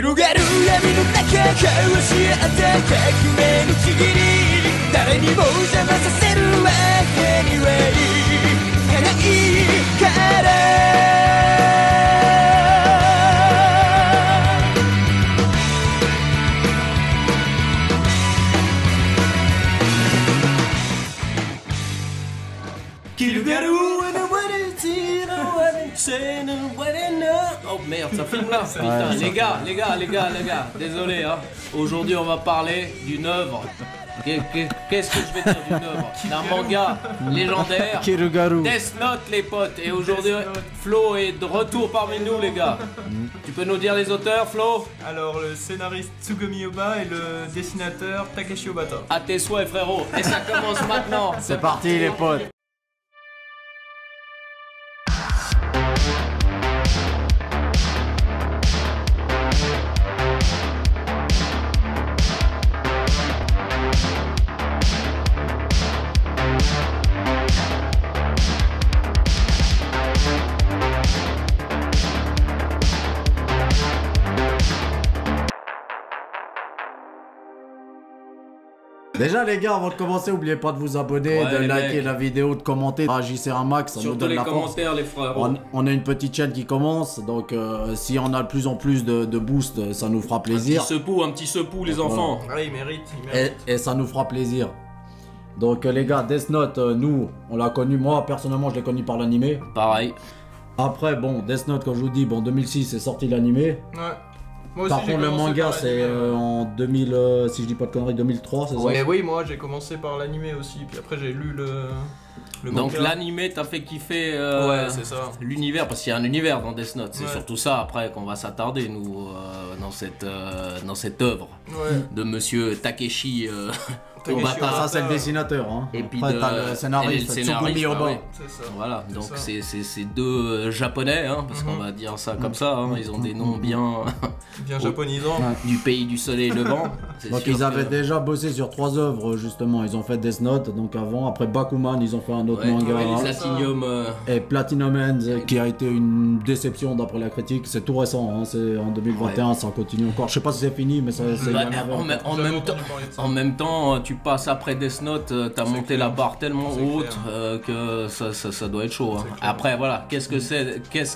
広がる闇の中交わし合った革命のちぎり誰にも邪魔させるわけにはいかないからOh merde, ça filme là. Putain, les gars, désolé hein. Aujourd'hui on va parler d'une œuvre. Qu'est-ce que je vais dire d'une œuvre? D'un manga légendaire. Death Note les potes. Et aujourd'hui Flo est de retour parmi nous les gars. Tu peux nous dire les auteurs Flo? Alors le scénariste Tsugumi Oba et le dessinateur Takeshi Obata. À tes souhaits frérot. Et ça commence maintenant. C'est parti les potes. Déjà les gars, avant de commencer, n'oubliez pas de vous abonner, de liker la vidéo, de commenter, réagissez un max, ça nous donne la force. Surtout les commentaires les frères. On a une petite chaîne qui commence, donc si on a de plus en plus de boost, ça nous fera plaisir. Un petit sepou les enfants. Ouais, ils méritent. Et ça nous fera plaisir. Donc les gars, Death Note, nous, on l'a connu, moi personnellement je l'ai connu par l'animé. Pareil. Après bon, Death Note comme je vous dis, bon 2006 c'est sorti l'animé. Ouais. Moi aussi, par contre le manga c'est en 2000, si je dis pas de conneries, 2003 c'est ça? Mais oui, moi j'ai commencé par l'animé aussi, puis après j'ai lu le manga. Donc l'animé t'a fait kiffer ouais, c'est ça. L'univers, parce qu'il y a un univers dans Death Note, c'est surtout ça après qu'on va s'attarder nous dans cette œuvre de monsieur Takeshi Obata. Ça c'est le dessinateur hein. Et puis après t'as le scénariste Tsugumi Oba. C'est ça. Voilà, donc c'est deux japonais hein, parce qu'on va dire ça comme ça, hein. Ils ont des noms bien japonisants. Du pays du soleil levant. Donc ils avaient déjà bossé sur 3 œuvres justement, ils ont fait Death Note donc avant, après Bakuman ils ont fait un autre manga. Les Platinum et Platinum Ends qui a été une déception d'après la critique, c'est tout récent hein. C'est en 2021, ça continue encore, je sais pas si c'est fini mais c'est en même temps tu passes après Death Note, t'as monté la barre tellement haute que ça doit être chaud hein. Après voilà, qu'est-ce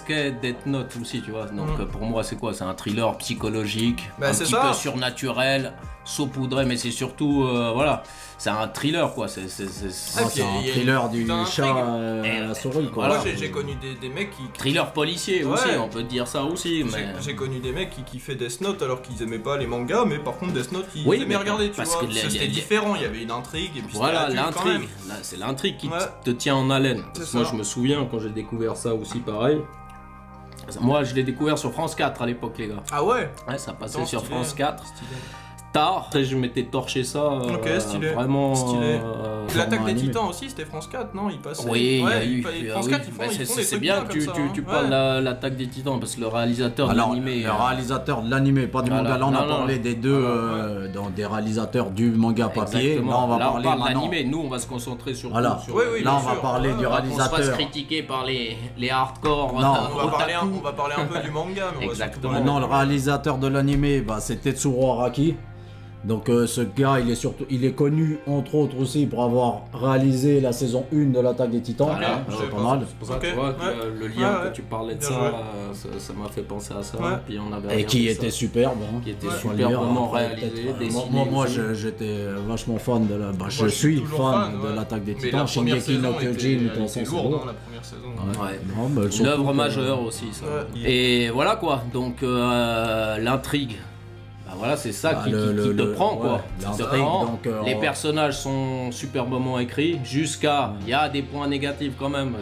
qu'est Death Note aussi tu vois, donc pour moi c'est quoi, c'est un thriller psychologique, un petit peu surnaturel, saupoudré, mais c'est surtout voilà, c'est un thriller quoi, c'est un thriller du chat à la souris quoi. Moi j'ai connu des mecs qui... Thriller policier aussi, on peut dire ça aussi, mais... J'ai connu des mecs qui kiffaient Death Note alors qu'ils aimaient pas les mangas, mais par contre Death Note ils aimaient regarder, tu vois, c'était différent, il y avait une intrigue et puis voilà, l'intrigue, c'est l'intrigue qui te tient en haleine. Moi je me souviens quand j'ai découvert ça aussi pareil. Moi je l'ai découvert sur France 4 à l'époque les gars. Ah ouais? Ouais, ça passait sur France 4. Tard, après je m'étais torché ça stylé. vraiment stylé. L'attaque des Titans aussi c'était France 4 non? Il passe. Oui, France 4 ils font c'est bien que tu parles de l'attaque des Titans parce que le réalisateur de l'animé. Le réalisateur de l'animé, pas du manga. Là on a parlé des deux dans des réalisateurs du manga papier. Exactement. Là on va parler de l'animé, nous on va se concentrer sur là on va parler du réalisateur. On va se critiquer par les hardcore. On va parler un peu du manga mais exactement. Maintenant le réalisateur de l'animé c'est Tetsuro Araki. Donc ce gars il est connu entre autres aussi pour avoir réalisé la saison 1 de l'attaque des Titans, c'est pas mal. C'est pour ça que tu vois le lien que tu parlais de ça m'a fait penser à ça. Puis on avait et qui était superbe, qui était superbement réalisé, dessiné. Moi j'étais vachement fan de la je suis fan de l'attaque des Titans, Shingeki no Kyojin était lourde la première saison. Une œuvre majeure aussi ça. Et voilà quoi, donc l'intrigue. Voilà, c'est ça qui te prend quoi. Les personnages sont superbement écrits, jusqu'à il y a des points négatifs quand même.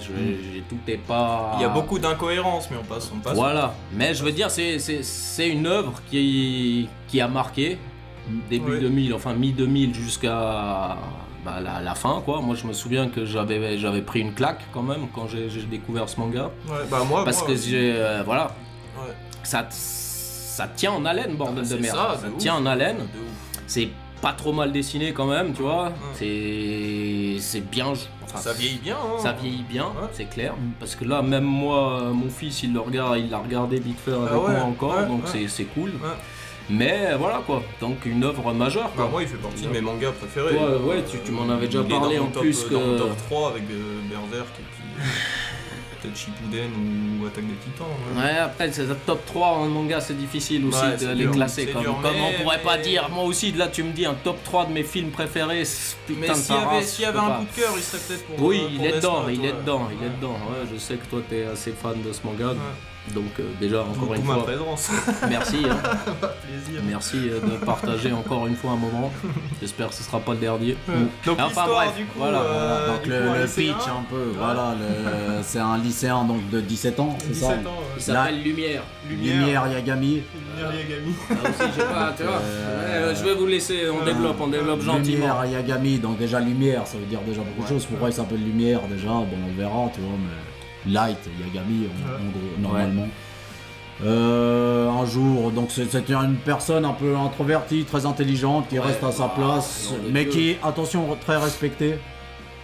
Tout est pas. Il y a beaucoup d'incohérences, mais on passe. Voilà, mais je veux dire, c'est une œuvre qui a marqué début 2000, enfin mi-2000 jusqu'à la fin quoi. Moi je me souviens que j'avais pris une claque quand même quand j'ai découvert ce manga. Parce que voilà, ça tient en haleine, bordel de merde. Ça tient en haleine. C'est pas trop mal dessiné quand même, tu vois. C'est bien. Enfin, ça vieillit bien. Hein. Ça vieillit bien, c'est clair. Parce que là, même moi, mon fils, il l'a regardé vite fait avec moi encore, donc c'est cool. Mais voilà quoi, donc une œuvre majeure quoi. Bah moi il fait partie de mes mangas préférés. Toi, ouais, tu m'en avais déjà parlé en plus que... Dans mon top 3 avec Berserk et puis peut-être Shippuden ou Attaque des Titans. Ouais, après c'est top 3 en manga, c'est difficile aussi de les classer comme on pourrait pas dire. Moi aussi là tu me dis un top 3 de mes films préférés, putain de sa race. S'il y avait un coup de cœur, il serait peut-être pour... Oui, il est dedans. Ouais, je sais que toi t'es assez fan de ce manga. Donc déjà encore une fois, merci, plaisir. Merci de partager encore une fois un moment. J'espère que ce sera pas le dernier. Donc enfin bref, du coup, voilà. Donc le pitch un peu, voilà, c'est un lycéen donc de 17 ans, c'est ça. Il s'appelle Lumière Yagami. Lumière Yagami. Aussi, je sais pas, tu vois. Je vais vous laisser, on développe gentiment. Lumière Yagami, donc déjà lumière, ça veut dire déjà beaucoup de choses. Pourquoi il s'appelle Lumière déjà, bon on verra, tu vois, mais Light, Yagami en gros, normalement. Un jour, donc c'est une personne un peu introvertie, très intelligente, qui reste à sa place, mais qui est, attention, très respectée.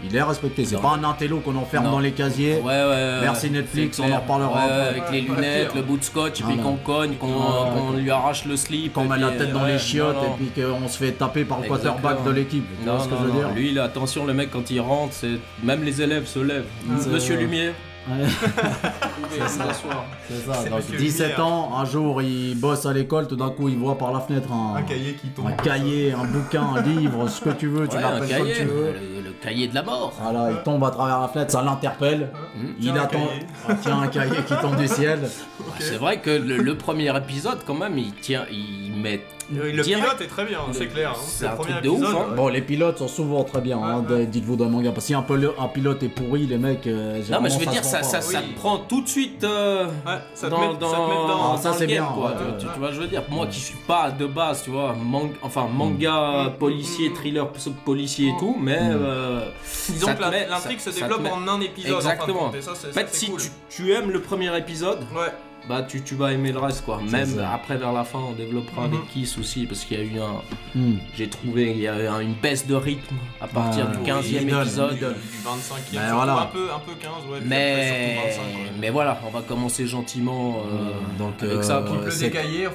Il est respecté, c'est pas un intello qu'on enferme dans les casiers. Merci Netflix, on en reparlera. Avec les lunettes, le bout de scotch, et puis qu'on cogne, qu'on lui arrache le slip. Qu'on met la tête dans les chiottes et puis qu'on se fait taper par le quarterback de l'équipe. Tu vois ce que je veux dire ? Lui, attention, le mec, quand il rentre, même les élèves se lèvent. Monsieur Lumière. C'est ça, donc 17 ans, un jour il bosse à l'école, tout d'un coup il voit par la fenêtre un cahier qui tombe. Un cahier, un bouquin, un livre, ce que tu veux, tu l'appelles comme tu veux. Le cahier de la mort. Voilà, il tombe à travers la fenêtre, ça l'interpelle. Il attend. Tiens, un cahier qui tombe du ciel. C'est vrai que le premier épisode, quand même, il met. Le pilote est très bien, c'est clair. C'est un truc de ouf. Bon, les pilotes sont souvent très bien, dites-vous dans le manga. Parce que si un pilote est pourri, les mecs. Non, mais je veux dire, ça te prend tout de suite ça te met dedans. Ça, c'est bien. Tu vois, je veux dire, moi qui suis pas de base, tu vois, manga policier, thriller policier et tout, mais. Disons que l'intrigue se développe en un épisode. Exactement. En fait, si tu aimes le premier épisode. Bah tu vas aimer le reste quoi. Même après vers la fin on développera avec Kiss aussi parce qu'il y a eu j'ai trouvé il y a une baisse de rythme à partir du 15e épisode. Du 25e, un peu 15 mais voilà, on va commencer gentiment donc, avec ça. Il pleut des cahiers,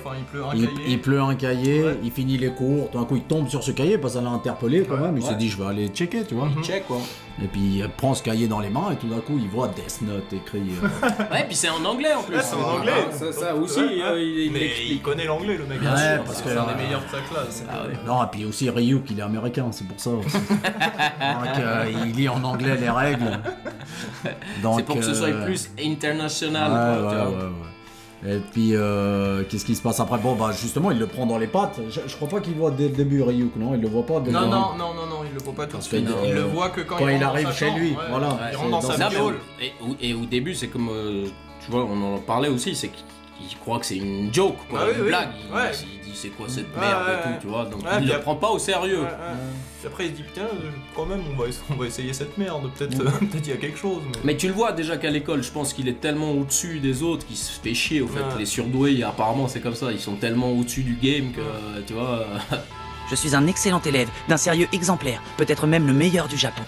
il pleut un cahier, il finit les cours, tout d'un coup il tombe sur ce cahier parce que ça l'a interpellé quand même, il s'est dit je vais aller checker, tu vois. Check quoi. Et puis il prend ce cahier dans les mains et tout d'un coup il voit Death Note écrit. Ouais, puis c'est en anglais en plus. C'est en anglais. Ça aussi, il connaît l'anglais le mec. Parce que c'est un des meilleurs de sa classe. Non, et puis aussi Ryuk il est américain, c'est pour ça aussi. Donc il lit en anglais les règles. C'est pour que ce soit plus international. Ouais. Et puis qu'est-ce qui se passe après? Bon bah justement il le prend dans les pattes. Je crois pas qu'il voit dès le début Ryuk, non? Il le voit pas. Non, il le voit pas tout de suite. Il le voit que quand il arrive chez lui. Voilà. Il rentre dans sa piole. Et au début c'est comme tu vois, on en parlait aussi, c'est qu'il croit que c'est une joke, quoi, une blague. Il dit c'est quoi cette merde et tout, tu vois. Donc il le prend pas au sérieux. Après il se dit putain, quand même on va essayer cette merde, peut-être il y a quelque chose. Mais tu le vois déjà qu'à l'école, je pense qu'il est tellement au-dessus des autres qu'il se fait chier au fait. Les surdoués, apparemment c'est comme ça, ils sont tellement au-dessus du game que tu vois. Je suis un excellent élève, d'un sérieux exemplaire, peut-être même le meilleur du Japon.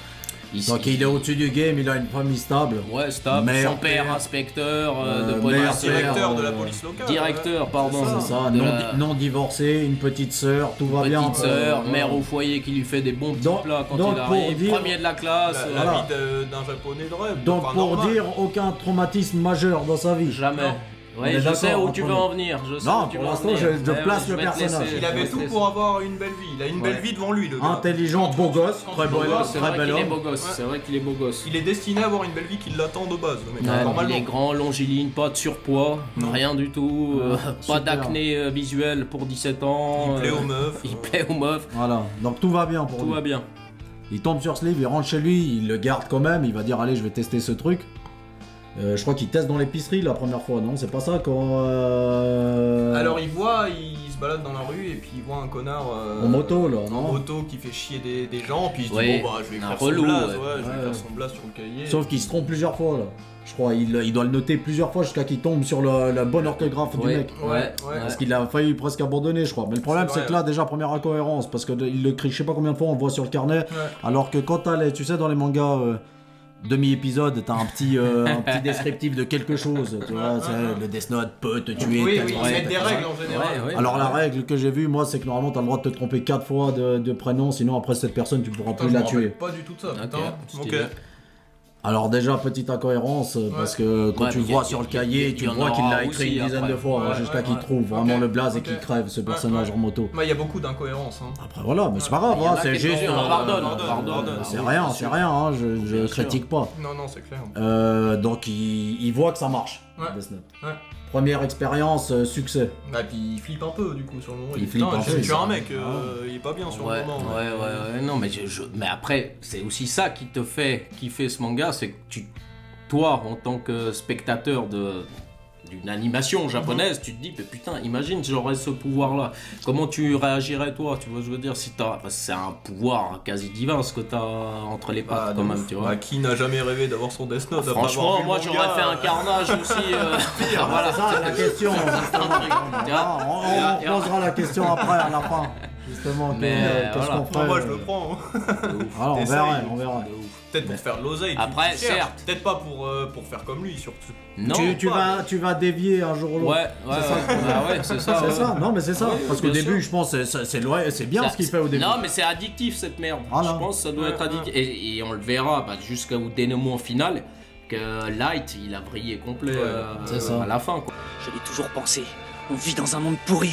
Donc il est au-dessus du game, il a une famille stable. Ouais, stable. Son père, inspecteur de police. Directeur de la police locale. Directeur, pardon. C'est ça, non divorcé, une petite sœur, tout va bien. Petite sœur, mère au foyer qui lui fait des bons petits plats quand il arrive. Premier de la classe. La vie d'un japonais de rêve. Donc pour dire, aucun traumatisme majeur dans sa vie. Jamais. Ouais, je sais où tu veux en venir. Non, pour l'instant, je place le personnage. Il avait tout pour avoir une belle vie. Il a une belle vie devant lui, le gars. Intelligent, beau gosse, très bel homme. C'est vrai qu'il est beau gosse. Il est destiné à avoir une belle vie qui l'attend de base, le mec. Normalement. Il est grand, longiligne, pas de surpoids, rien du tout. Pas d'acné visuel pour 17 ans. Il plaît aux meufs. Voilà, donc tout va bien pour lui. Tout va bien. Il tombe sur ce livre, il rentre chez lui, il le garde quand même, il va dire allez je vais tester ce truc. Je crois qu'il teste dans l'épicerie la première fois, non? C'est pas ça quand... Alors il voit, il se balade dans la rue et puis il voit un connard en moto là, en moto qui fait chier des gens, puis il se dit bon bah je vais faire son blaze, je vais faire son blaze sur le cahier. Sauf qu'il se trompe plusieurs fois là. Je crois il doit le noter plusieurs fois jusqu'à qu'il tombe sur la bonne orthographe du mec. Parce qu'il a failli presque abandonner, je crois. Mais le problème c'est que là déjà première incohérence parce que il le crie je sais pas combien de fois on le voit sur le carnet, alors que quand t'as tu sais dans les mangas demi-épisode, t'as un petit descriptif de quelque chose, tu vois, le Death Note peut te tuer. Oui, ils mettent des règles en général. Alors la règle que j'ai vue, moi, c'est que normalement t'as le droit de te tromper 4 fois de prénom, sinon après cette personne tu pourras plus la tuer. Pas du tout de ça, Ok. Alors déjà, petite incohérence, parce que quand tu vois sur le cahier, tu vois qu'il l'a écrit une dizaine de fois, jusqu'à qu'il trouve vraiment le blaze et qu'il crève ce personnage en moto. Il y a beaucoup d'incohérences. Après voilà, mais c'est pas grave, c'est juste... Pardonne. C'est rien, je critique pas. Non, c'est clair. Donc il voit que ça marche, Death Note. Première expérience, succès. Bah puis il flippe un peu du coup sur le moment. Il flippe un peu. Tu as un mec, il est pas bien sur le moment. Non mais après c'est aussi ça qui te fait kiffer ce manga, c'est que toi en tant que spectateur d'une animation japonaise, tu te dis mais putain imagine si j'aurais ce pouvoir là, comment tu réagirais toi, tu vois je veux dire si c'est un pouvoir quasi divin ce que t'as entre les pattes quand même tu vois. Qui n'a jamais rêvé d'avoir son Death Note franchement moi j'aurais fait un carnage aussi voilà ça la question on posera la question après à la fin justement qu'est-ce qu'on ferait. Moi je le prends alors on verra peut-être pour faire de l'oseille. Après, certes. Peut-être pas pour faire comme lui, surtout. Non. Tu vas dévier un jour ou l'autre. C'est ça. C'est ça. Non, mais c'est ça. Parce qu'au début, je pense c'est bien ce qu'il fait au début. Non, mais c'est addictif cette merde. Je pense que ça doit être addictif. Et on le verra jusqu'au dénouement final que Light, il a brillé complet à la fin. Quoi. Je l'ai toujours pensé. On vit dans un monde pourri.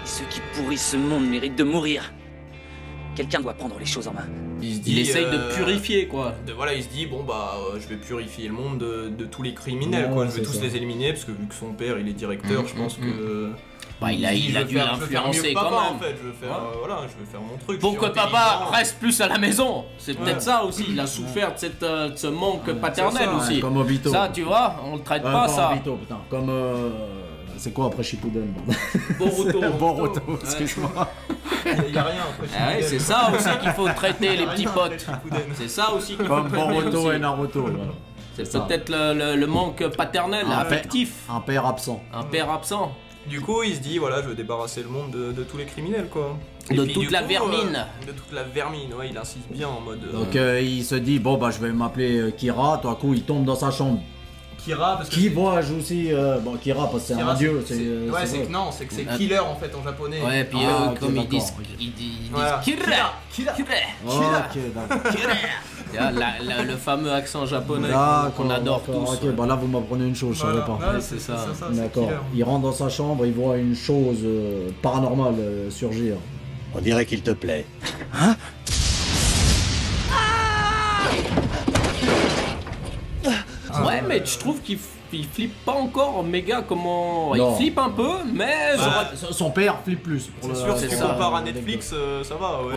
Et ceux qui pourrissent ce monde méritent de mourir. Quelqu'un doit prendre les choses en main. Il essaye de purifier quoi. Il se dit bon je vais purifier le monde de tous les criminels quoi. Je vais tous les éliminer parce que vu que son père il est directeur, je pense que il a dû l'influencer quand même. En fait, je vais faire mon truc. Pour que papa reste plus à la maison. C'est peut-être ça aussi. Il a souffert de ce manque paternel aussi. Comme Obito. Ça tu vois, on le traite pas ça. Obito, putain. Comme c'est quoi après Shippuden? Boruto, excuse-moi. Il y a rien après. C'est ça aussi qu'il faut traiter les petits potes. C'est ça aussi qu'il faut traiter. Comme Boruto et Naruto. C'est peut-être le manque paternel, affectif. Un père absent. Du coup, il se dit je veux débarrasser le monde de tous les criminels quoi. De toute la vermine. De toute la vermine, il insiste bien en mode. Donc il se dit je vais m'appeler Kira. Tout à coup, il tombe dans sa chambre. Kira parce que Kiboage aussi, Kira parce que c'est un dieu. C'est que c'est killer en fait en japonais. Ouais, puis comme ils disent Kira. Ok, le fameux accent japonais qu'on adore tous. Ok, là vous m'apprenez une chose, je savais pas. C'est ça. D'accord. Il rentre dans sa chambre, il voit une chose paranormale surgir. On dirait qu'il te plaît. Hein? Ouais, mais je trouve qu'il flippe pas encore méga comment... Il flippe un peu, mais... Son père flippe plus. C'est sûr, si tu compares à Netflix, ça va, ouais.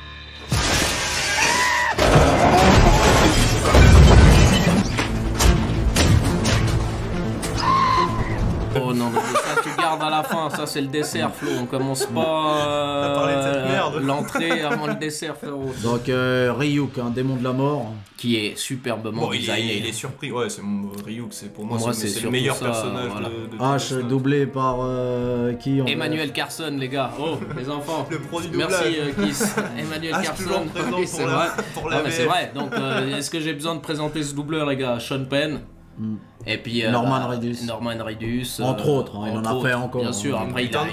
Oh non, mais ça tu gardes à la fin, ça c'est le dessert Flo, on commence pas l'entrée avant le dessert frérot. Donc Ryuk, un démon de la mort. Qui est superbement designé. Il est surpris, c'est Ryuk, c'est le meilleur personnage de H doublé par qui Emmanuel Carson les gars, les enfants. Le produit doublage. Merci Kiss, Emmanuel Carson. C'est vrai. C'est vrai, donc est-ce que j'ai besoin de présenter ce doubleur les gars? Sean Penn. Et puis Norman Reedus. Entre autres, il en a fait encore. Bien sûr, après il a.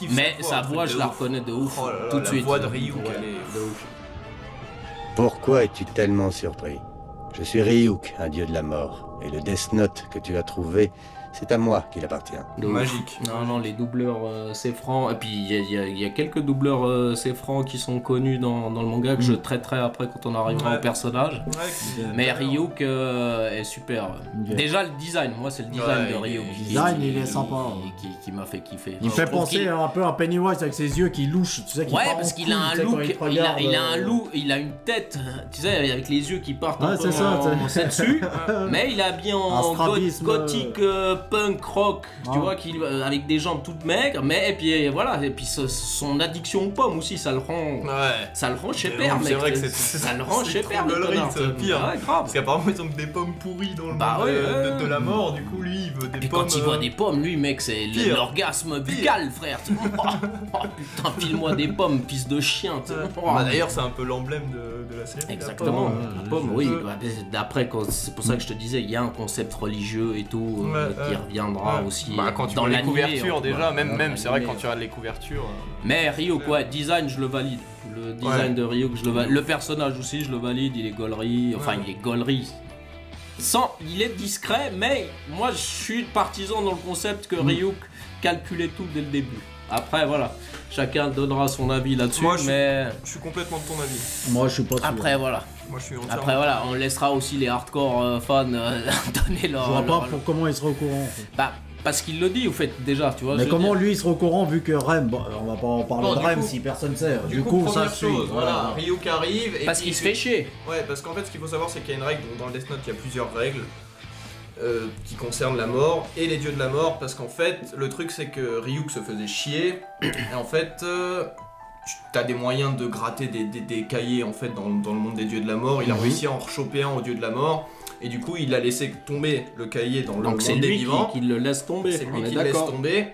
Mais sa voix, je la reconnais de ouf. Tout de suite. La voix de Ryuk, elle est de ouf. Pourquoi es-tu tellement surpris? Je suis Ryuk, un dieu de la mort. Et le Death Note que tu as trouvé, c'est à moi qu'il appartient. Magique. Non, les doubleurs, c'est franc. Et puis il y a quelques doubleurs, c'est franc, qui sont connus dans le manga que je traiterai après quand on arrivera au personnage. Mais Ryuk est super. Déjà le design, moi c'est le design de Ryuk. Le design, il est sympa. Qui m'a fait kiffer. Il fait penser un peu à Pennywise avec ses yeux qui louchent, tu sais, qui parce qu'il a un look, il a une tête, tu sais, avec les yeux qui partent un peu en dessus, mais il est habillé en gothique punk rock, tu vois, avec des jambes toutes maigres, mais et puis voilà, et puis son addiction aux pommes aussi, ça le rend chez père, mec. C'est vrai que ça le rend chez père, c'est le pire. Ouais, grave. Parce qu'apparemment ils ont que des pommes pourries dans le monde de la mort, du coup lui il veut des pommes. Quand il voit des pommes, lui mec, c'est l'orgasme buccal, frère. Oh putain, file-moi des pommes, fils de chien. D'ailleurs c'est un peu l'emblème de la série. Exactement, la pomme, oui. D'après, c'est pour ça que je te disais, il y a un concept religieux et tout qui reviendra aussi quand tu dans vois les l'animé, couvertures déjà, même c'est vrai que quand tu regardes les couvertures. Mais Ryuk, design, je le valide. Le design de Ryuk, je le valide. Le personnage aussi, je le valide. Il est gaulerie, il est gaulerie. Il est discret, mais moi je suis partisan dans le concept que Ryuk calculait tout dès le début. Après voilà, chacun donnera son avis là-dessus, mais je suis complètement de ton avis. Moi je suis pas sûr. Après voilà. Moi, je suis après voilà, on laissera aussi les hardcore fans donner leur. Je vois pas comment il sera au courant. Bah parce qu'il le dit au fait déjà, tu vois. Mais comment lui il sera au courant vu que Rem, on va pas en parler de Rem si personne sait. Du coup ça suit. Voilà, Ryuk arrive et parce qu'il se fait chier. Ouais, parce qu'en fait ce qu'il faut savoir c'est qu'il y a une règle, dans le Death Note il y a plusieurs règles. Qui concerne la mort et les dieux de la mort, parce qu'en fait le truc c'est que Ryuk se faisait chier et en fait t'as des moyens de gratter des cahiers en fait dans le monde des dieux de la mort. Il a réussi à en rechoper un aux dieux de la mort et du coup il a laissé tomber le cahier dans le monde des vivants. Donc c'est lui qui le laisse tomber. C'est lui qui le laisse tomber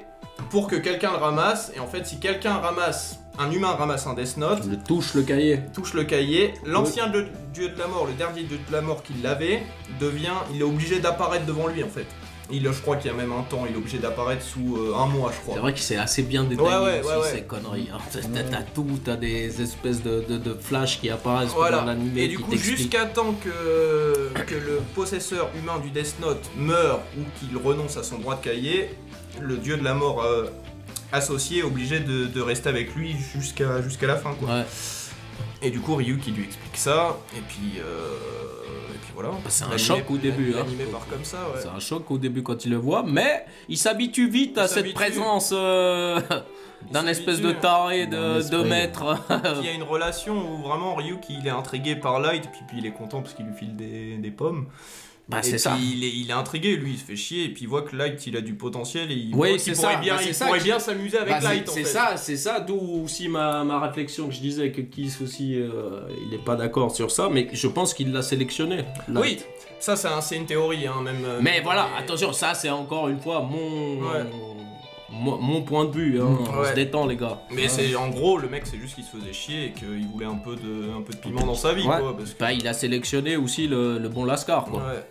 pour que quelqu'un le ramasse, et en fait si quelqu'un ramasse, un humain ramasse un Death Note, touche le cahier, l'ancien dieu de la mort, le dernier dieu de la mort qui l'avait, il est obligé d'apparaître devant lui en fait. Je crois qu'il y a même un temps, il est obligé d'apparaître sous un mois je crois. C'est vrai qu'il s'est assez bien détaillé ces conneries. T'as des espèces de flashs qui apparaissent dans l'animé. Et du coup jusqu'à temps que le possesseur humain du Death Note meure ou qu'il renonce à son droit de cahier, le dieu de la mort associé est obligé de rester avec lui jusqu'à la fin quoi. Ouais. Et du coup Ryuk il lui explique ça et puis voilà. C'est un choc au début. L'animé part comme ça. Ouais. C'est un choc au début quand il le voit, mais il s'habitue vite à cette présence d'un espèce de taré de maître. Il y a une relation où vraiment Ryuk il est intrigué par Light et puis il est content parce qu'il lui file des pommes. Bah c'est ça. Il est intrigué, lui, il se fait chier et puis il voit que Light il a du potentiel et il pourrait bien s'amuser avec Light. C'est ça, d'où aussi ma réflexion que je disais que Kiss aussi il est pas d'accord sur ça, mais je pense qu'il l'a sélectionné. Light. Oui, ça c'est une théorie hein, même. Mais voilà, attention, ça c'est encore une fois mon point de vue, hein. On se détend les gars. Mais c'est en gros le mec c'est juste qu'il se faisait chier et qu'il voulait un peu de piment dans sa vie quoi. Parce que... il a sélectionné aussi le bon Lascar quoi. Ouais.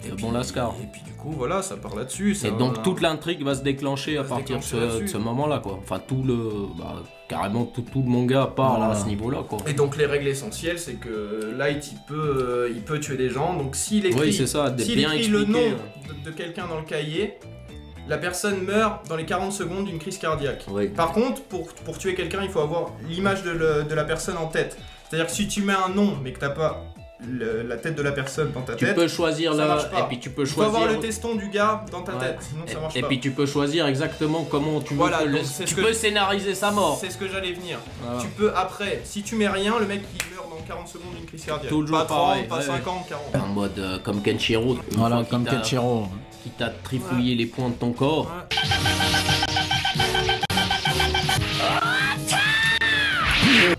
Et bon Lascar. Et puis du coup voilà ça part là-dessus. Et donc toute l'intrigue va se déclencher à partir de ce moment-là quoi. Enfin carrément tout le manga part à ce niveau-là quoi. Et donc les règles essentielles c'est que Light il peut tuer des gens, donc s'il écrit, le nom de quelqu'un dans le cahier, la personne meurt dans les 40 secondes d'une crise cardiaque. Oui. Par contre, pour tuer quelqu'un, il faut avoir l'image de la personne en tête. C'est-à-dire que si tu mets un nom mais que t'as pas la tête de la personne dans ta tête, tu peux choisir ça marche pas. Et puis tu peux choisir. Il faut avoir le teston du gars dans ta tête, sinon ça marche pas. Et puis tu peux choisir exactement comment tu veux. Tu peux scénariser sa mort. C'est ce que j'allais venir. Voilà. Tu peux après, si tu mets rien, le mec il meurt dans 40 secondes d'une crise cardiaque. Toujours pas 30, pareil, pas 50, 40. En mode comme Kenshiro. Voilà, comme Kenshiro. Qui t'a trifouillé les points de ton corps.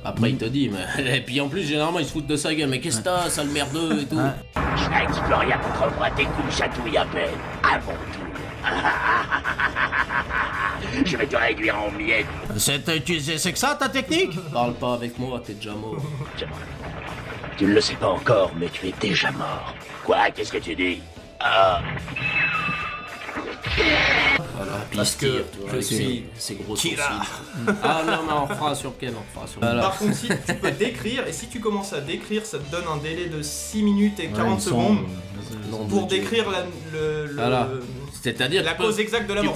Après il te dit, mais... Et puis en plus généralement ils se foutent de sa gueule, mais qu'est-ce que t'as, sale merdeux et tout. Exploria contrôlera tes coups, chatouille à peine, avant tout. Je vais te réduire en miettes. C'est que ça ta technique? Parle pas avec moi, t'es déjà mort. Tu ne le sais pas encore, mais tu es déjà mort. Quoi? Qu'est-ce que tu dis? Voilà, parce que je suis c'est gros sourcils. Ah non mais on fera sur quel voilà. Par contre si tu peux décrire, et si tu commences à décrire, ça te donne un délai de 6 minutes et 40 secondes pour décrire c'est-à-dire la cause exacte de la mort.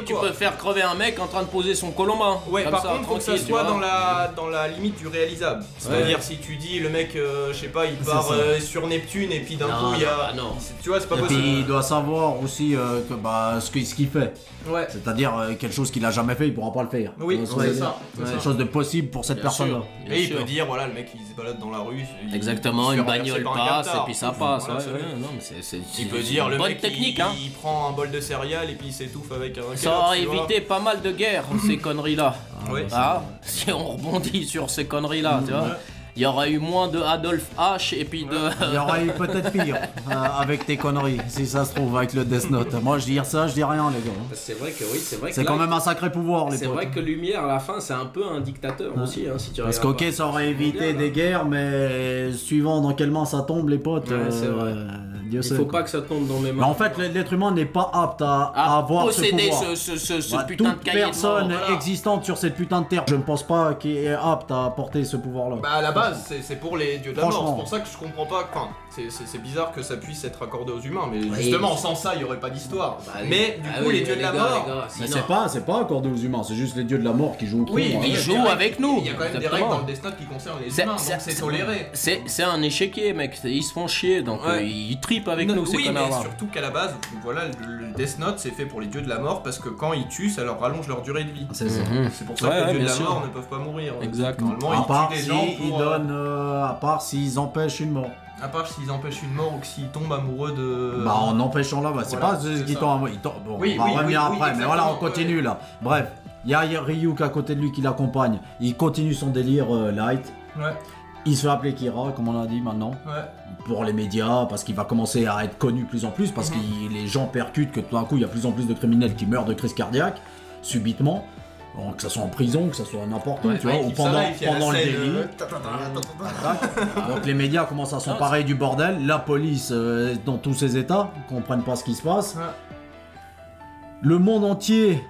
Tu peux faire crever un mec en train de poser son colombin. Ouais, par contre, faut que ça soit dans la limite du réalisable. C'est-à-dire si tu dis le mec, je sais pas, il part sur Neptune et puis d'un coup il y a. Non. Tu vois, c'est pas possible. Et puis il doit savoir aussi ce qu'il fait. Ouais. C'est-à-dire quelque chose qu'il a jamais fait, il pourra pas le faire. Oui, c'est ça. C'est quelque chose de possible pour cette personne-là. Et il peut dire voilà, le mec il se balade dans la rue. Exactement, une bagnole passe et puis ça passe. Il peut dire le mec technique, il prend prend un bol de céréales et puis il s'étouffe avec un. Ça aurait évité pas mal de guerres, ces conneries-là. Oui. Si on rebondit sur ces conneries-là, tu vois. Il y aurait eu moins de Adolf H et puis de. Il y aurait eu peut-être pire avec tes conneries, si ça se trouve, avec le Death Note. Moi, je dis ça, je dis rien, les gars. C'est vrai que oui, c'est vrai que. C'est quand même un sacré pouvoir, les potes. C'est vrai que Lumière, à la fin, c'est un peu un dictateur aussi, hein, si tu Parce regardes. qu'ok, ça aurait évité des guerres, mais suivant dans quelle main ça tombe, les potes. C'est vrai. Dieu sait. Il faut pas que ça tombe dans mes mains. Mais en fait, l'être humain n'est pas apte à avoir ce posséder pouvoir. ce putain de Toute cahier de personne mort, voilà. existante sur cette putain de terre, je ne pense pas qu'il est apte à porter ce pouvoir-là. Bah à la base c'est pour les dieux de la mort, Franchement. c'est pour ça que je comprends pas, enfin c'est bizarre que ça puisse être accordé aux humains, mais justement sans ça il y aurait pas d'histoire. Mais du coup les dieux de la mort, Mais c'est pas accordé aux humains, c'est juste les dieux de la mort qui jouent au con. oui, Ils jouent avec nous. il y a quand même des règles dans le Death Note qui concernent les humains, donc c'est toléré. C'est un échiquier, mec. Ils se font chier, donc ils tripent avec nous, ces oui, mais connards-là. surtout qu'à la base, voilà, le Death Note c'est fait pour les dieux de la mort parce que quand ils tuent, ça leur rallonge leur durée de vie. C'est ça. C'est pour ça que les dieux de la mort ne peuvent pas mourir. Exact. Normalement, À part ils tuent les gens s'ils pour. donnent, à part s'ils empêchent une mort. À part s'ils empêchent une mort ou que s'ils tombent amoureux de. Bah en empêchant là, c'est Voilà, pas ce c'est qui ça. tombe. Bon, Oui, on va oui, revenir oui, après, mais voilà, on exactement, continue là. Bref, il y a Ryuk à côté de lui qui l'accompagne. Il continue son délire light. Ouais, Il se fait appeler Kira, comme on l'a dit maintenant. ouais. Pour les médias, parce qu'il va commencer à être connu de plus en plus, parce que les gens percutent que tout d'un coup il y a plus en plus de criminels qui meurent de crise cardiaque, subitement, bon, que ça soit en prison, que ça soit n'importe où, tu vois, ou pendant le délit. Donc les médias commencent à s'emparer du bordel, la police dans tous ses états, comprennent pas ce qui se passe. Ouais. Le monde entier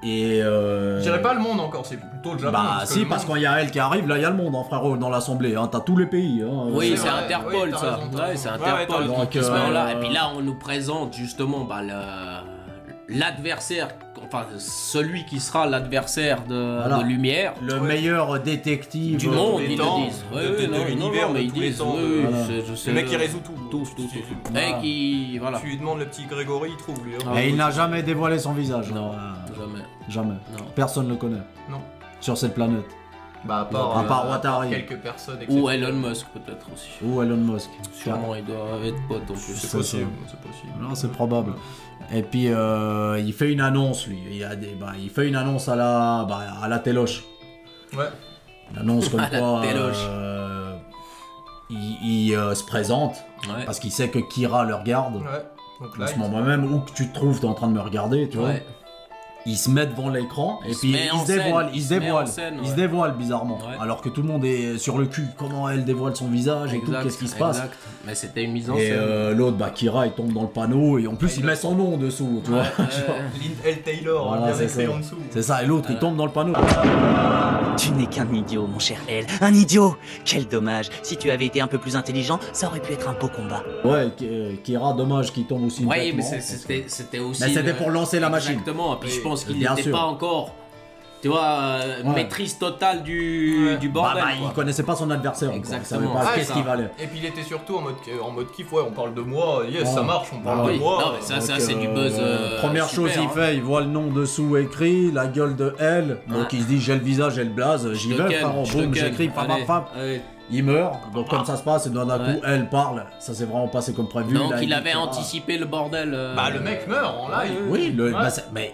Je dirais pas le monde encore, c'est plutôt le Japon. bah que si, le parce monde- qu'il y a elle qui arrive, là il y a le monde, hein, frérot, dans l'assemblée, hein, t'as tous les pays. Hein, Oui, C'est c'est vrai, Interpol, oui, t'as ça. raison, t'as Ouais, raison. c'est Ouais, Interpol ouais, t'as qui raison. se met en là. Donc, Et puis là, on nous présente justement bah, l'adversaire, enfin celui qui sera l'adversaire Voilà. de Lumière. le meilleur détective Du monde, les ils temps, le disent. de- Ouais, de ouais, non, l'univers, non, mais de ils tous les disent. temps, Oui, voilà. je sais. Le mec qui résout tout. Tous. Et qui. Voilà. Tu lui demandes le petit Grégory, il trouve lui. Hein. Ah, Et il n'a jamais dévoilé son visage. Non, hein. jamais. Jamais. Non. Personne ne le connaît. Non. Sur cette planète. Bah À part Watari. quelques personnes. Ou etc. Elon Musk peut-être aussi. Ou Elon Musk. Sûrement, il doit être pote en plus. C'est C'est possible, c'est possible. Non, c'est probable. Et puis il fait une annonce, lui. Il fait une annonce à la téloche. Ouais. Une annonce comme À la quoi téloche. il se présente Ouais. parce qu'il sait que Kira le regarde. Ouais. Donc En là, ce moment-même, où que tu te trouves, t'es en train de me regarder, tu vois. Ouais. Il se met devant l'écran et se puis met en il se dévoile, scène. il se Il se met dévoile, en scène, il se ouais. dévoile bizarrement. Ouais. Alors que tout le monde est sur le cul. Comment elle dévoile son visage et tout, qu'est-ce qui se passe? Exact. Mais c'était une mise en Et scène. l'autre, Kira, il tombe dans le panneau et en plus il met son nom dessous, tu vois. Ouais. Lynn L. Taylor, Voilà, bien c'est écrit ça. en dessous. C'est ça, et l'autre il tombe dans le panneau. Tu n'es qu'un idiot, mon cher L. Un idiot. Quel dommage. Si tu avais été un peu plus intelligent, ça aurait pu être un beau combat. Ouais, Kira, dommage qu'il tombe aussi. Oui, mais bêtement. c'était aussi. Mais c'était pour lancer la machine. Exactement. Et puis je pense qu'il bien n'était sûr. pas encore, tu vois, Ouais. maîtrise totale du bordel. Bah, quoi. il connaissait pas son adversaire. encore. Exactement. Il savait pas Ah, qu'est-ce ça. qu'il valait. Et puis il était surtout en mode kiff, ouais, on parle de moi, yes, Ouais. ça marche, on parle Ah de oui. moi. Non, mais ça, Donc, c'est du buzz. Première super, chose, il hein. fait, il voit le nom dessous écrit, la gueule de elle. Donc Ouais. il se dit, j'ai le visage et le blaze, j'y Je te vais, ken, frérot. je te Boum, ken. j'écris, pam, pam, Allez, pam. allez. Il meurt. Donc comme ça se passe, et d'un coup, Ouais. elle parle. Ça s'est vraiment passé comme prévu. Donc Là, il dit, avait ah. anticipé le bordel. Bah le mec meurt en live. Oui, Ouais. mais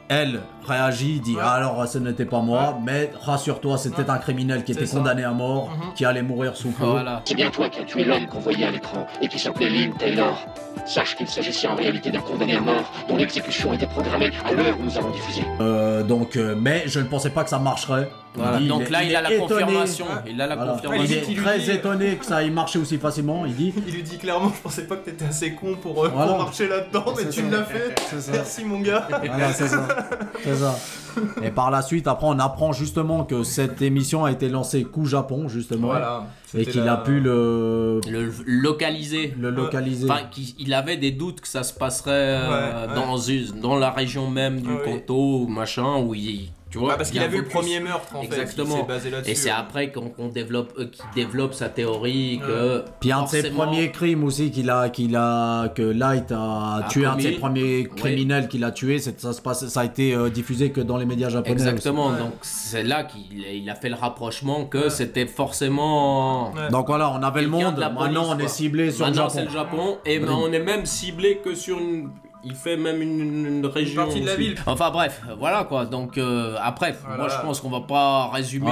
elle réagit, dit Ouais. alors ce n'était pas moi, mais rassure-toi, c'était Ouais. un criminel qui C'est était ça. condamné à mort, Mhm. qui allait mourir sous peu. Voilà. C'est bien toi qui as tué l'homme qu'on voyait à l'écran et qui s'appelait Lynn Taylor. Sache qu'il s'agissait en réalité d'un condamné à mort dont l'exécution était programmée à l'heure où nous avons diffusé. Mais je ne pensais pas que ça marcherait. Voilà. dit, Donc là, il a la est étonné. confirmation. Il a la Voilà. confirmation. Il est Il lui très dit- étonné que ça ait marché aussi facilement. Il dit Il lui dit clairement, je pensais pas que t'étais assez con pour Voilà. marcher là-dedans, mais C'est tu ça. l'as fait. C'est ça. Merci mon gars. voilà, c'est ça. C'est ça. Et par la suite, après, on apprend justement que cette émission a été lancée coup Japon, justement. Voilà. Et C'était qu'il la- a pu le Localiser. localiser. Enfin, il avait des doutes que ça se passerait Ouais, dans la région même du Ah oui. Kanto ou machin, où tu Tu vois, parce qu'il a vu le premier meurtre en exactement. fait, il s'est basé là-dessus. Et c'est après qu'on développe, qu'il développe sa théorie que. Puis un de ses premiers crimes aussi que Light a tué un de ses premiers criminels qu'il a tué, ça a été diffusé que dans les médias japonais. Exactement, donc c'est là qu'il a fait le rapprochement que c'était forcément. Donc voilà, on avait le monde, maintenant on est ciblé sur le Japon. Maintenant c'est le Japon, et on est même ciblé que sur une. Il fait même une région. Une partie de la ville. Enfin bref, voilà quoi. Donc après, moi je pense qu'on va pas résumer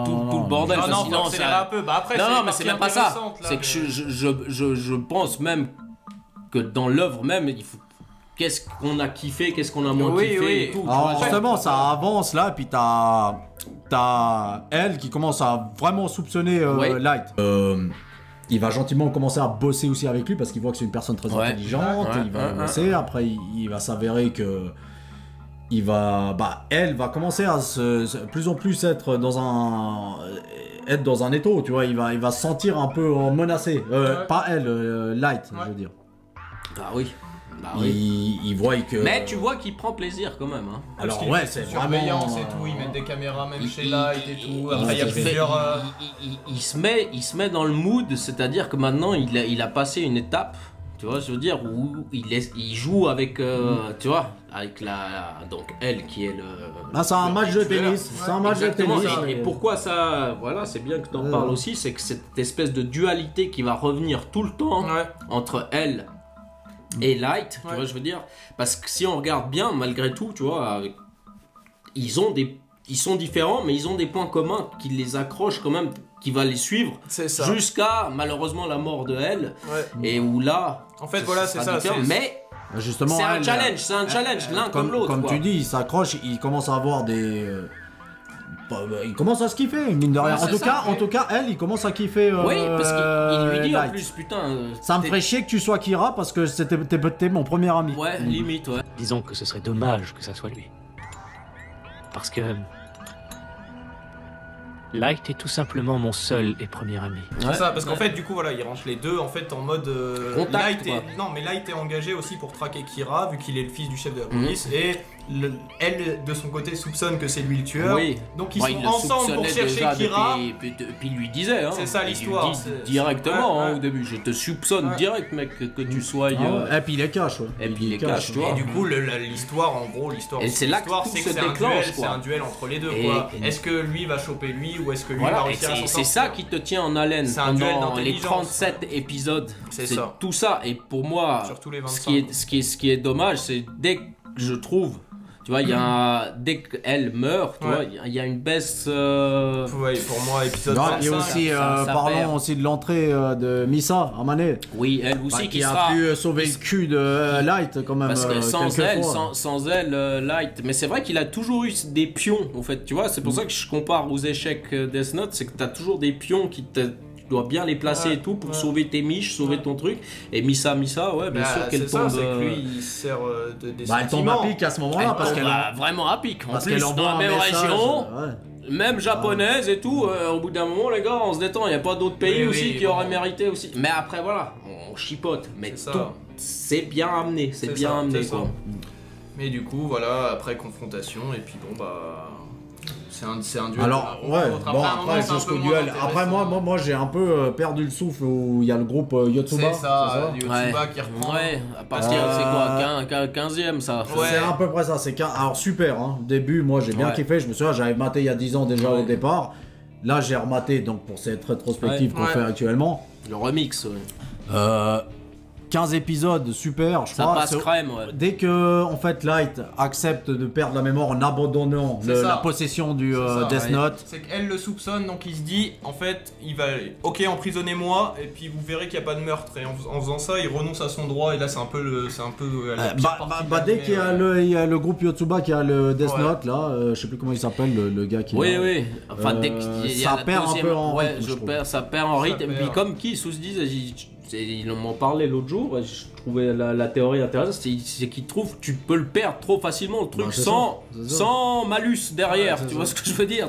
tout le bordel. Non, sinon ça un peu. Bah, après, non, mais c'est même pas ça. C'est que je pense même que dans l'œuvre même, il faut. Qu'est-ce qu'on a kiffé, qu'est-ce qu'on a moins kiffé et tout. Alors justement, ça avance là, puis t'as elle qui commence à vraiment soupçonner Light. Il va gentiment commencer à bosser aussi avec lui parce qu'il voit que c'est une personne très intelligente. Il va bosser. Après, il va s'avérer que elle va commencer à plus en plus être dans un étau. Tu vois, il va se sentir un peu menacé. Pas elle, Light, je veux dire. Ah oui. Il voit que. Mais tu vois qu'il prend plaisir quand même. Hein. Alors c'est vraiment. Et tout, ils mettent des caméras même chez Light et tout. Après il y a plusieurs. Il se met dans le mood, c'est-à-dire que maintenant il a passé une étape, tu vois, je veux dire, où il joue avec, tu vois, avec donc elle qui est le. C'est un match de tennis. C'est un match de tennis. Et pourquoi ça, voilà, c'est bien que tu en parles aussi, c'est que cette espèce de dualité qui va revenir tout le temps entre elle et Light, tu vois, je veux dire, parce que si on regarde bien, malgré tout, tu vois, ils sont différents, mais ils ont des points communs qui les accrochent quand même, qui va les suivre jusqu'à malheureusement la mort de elle, et où là, en fait, voilà, c'est ça. Mais justement, c'est un challenge, l'un comme l'autre. Comme tu dis, il s'accroche, il commence à avoir des. Il commence à se kiffer, mine de rien. En tout cas, elle, il commence à kiffer. Oui, parce qu'il lui dit Light. en plus, putain. Ça me ferait chier que tu sois Kira parce que t'es mon premier ami. Ouais, limite, ouais. Disons que ce serait dommage que ça soit lui. Parce que. Light est tout simplement mon seul et premier ami. C'est ça, parce qu'en fait, du coup, voilà, ils rentrent les deux en fait en mode. Contact, Light est engagé aussi pour traquer Kira, vu qu'il est le fils du chef de la police, et elle, de son côté, soupçonne que c'est lui le tueur. Oui. Donc ils sont ensemble pour chercher Kira. Puis il lui disait, hein. C'est ça l'histoire. Directement, au début. Je te soupçonne direct, mec, que tu sois. Et puis il les cache, Et puis il les cache, tu vois. Et du coup, l'histoire, en gros, l'histoire, c'est que c'est un duel entre les deux, quoi. Est-ce que lui va choper lui, ou est-ce que lui va réussir à s'en sortir ? C'est ça qui te tient en haleine pendant les 37 épisodes. C'est ça. Tout ça. Et pour moi, ce qui est dommage, c'est dès que je trouve, tu vois, dès qu'elle meurt, tu vois, il y a une baisse. Ouais, pour moi, épisode 25. Et aussi, parlons aussi de l'entrée de Misa Amane. Oui, elle aussi qui a pu sauver le cul de Light quand même. Parce que sans elle, Light. Mais c'est vrai qu'il a toujours eu des pions, en fait, tu vois. C'est pour ça que je compare aux échecs Death Note, c'est que t'as toujours des pions qui tu dois bien les placer et tout pour sauver tes miches, sauver ton truc. Et Misa, bien sûr qu'elle tombe. C'est que lui, il sert des elle tombe à pic à ce moment-là parce qu'elle vraiment à pic. En parce plus, qu'elle dans la même région. Même japonaise et tout, au bout d'un moment, les gars, on se détend. Il n'y a pas d'autres pays aussi qui auraient mérité aussi. Mais après, voilà, on chipote. Mais c'est bien amené, c'est bien amené, quoi. Mais du coup, voilà, après confrontation, et puis bon, bah. C'est un duel. Alors, après jusqu'au duel. Après, moi j'ai un peu perdu le souffle où il y a le groupe Yotsuba. C'est ça, Yotsuba qui reprend. Ouais, parce que c'est quoi, 15ème ça. C'est à peu près ça. Alors, super, hein. Début, moi j'ai bien kiffé. Je me souviens, j'avais maté il y a 10 ans déjà au départ. Là, j'ai rematé donc pour cette rétrospective qu'on fait actuellement. Le remix, 15 épisodes, super, je crois. Ça passe crème, Dès que, en fait, Light accepte de perdre la mémoire en abandonnant la possession du Death Note. C'est qu'elle le soupçonne, donc il se dit, en fait, il va, emprisonnez-moi, et puis vous verrez qu'il n'y a pas de meurtre. Et en faisant ça, il renonce à son droit, et là, c'est un peu dès qu'il y a le groupe Yotsuba qui a le Death Note, là, je sais plus comment il s'appelle, le gars qui. Oui. Enfin, dès qu'il y a ça perd un peu en rythme. Ça perd en rythme. Et puis, comme Kiss se disait, ils m'en parlaient l'autre jour, et je trouvais la théorie intéressante, c'est qu'ils trouvent que tu peux le perdre trop facilement, le truc, sans malus derrière, tu vois ce que je veux dire,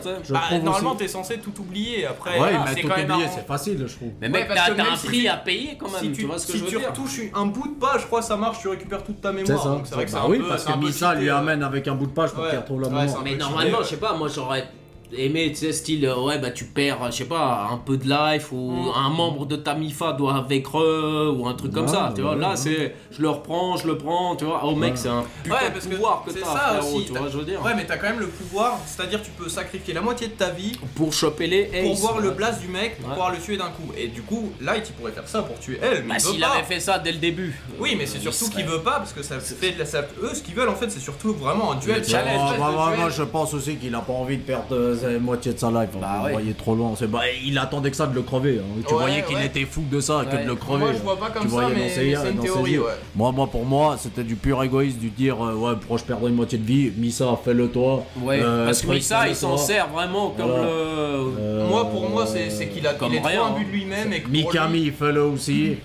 normalement t'es censé tout oublier, après mais tout oublier c'est facile je trouve. Mais mec, t'as un prix à payer quand même, tu vois ce que je veux dire. Si tu retouches un bout de page, je crois ça marche, tu récupères toute ta mémoire, donc c'est vrai que c'est un peu... parce que Misa lui amène avec un bout de page pour qu'il retrouve la mémoire. Mais normalement, je sais pas, moi j'aurais aimé, tu sais, style, tu perds, je sais pas, un peu de life, ou un membre de ta MIFA doit avec ou un truc comme ça, tu vois. Là, c'est, je le prends, tu vois. Oh mec, c'est un putain de pouvoir que t'as, frérot, tu vois, je veux dire. Ouais, mais t'as quand même le pouvoir, c'est-à-dire tu peux sacrifier la moitié de ta vie pour choper les aces, pour voir le blast du mec, pour pouvoir le tuer d'un coup. Et du coup, là, il pourrait faire ça pour tuer elle, mais s'il avait fait ça dès le début. Oui, mais c'est surtout qu'il veut pas, parce que ça fait eux, ce qu'ils veulent en fait, c'est surtout vraiment un duel challenge. Moi, je pense aussi qu'il a pas envie de perdre la moitié de sa life. Vous voyez trop loin. Il attendait que ça de le crever. Tu voyais qu'il était fou de ça, que de le crever. Moi, je vois pas comme ça, mais c'est une théorie. Pour moi, c'était du pur égoïsme du dire pourquoi je perdrais une moitié de vie. Misa, fais-le toi. Parce que Misa, il s'en sert vraiment comme le. Moi, pour moi, c'est qu'il est trop imbu de lui-même. Mikami, fais-le aussi.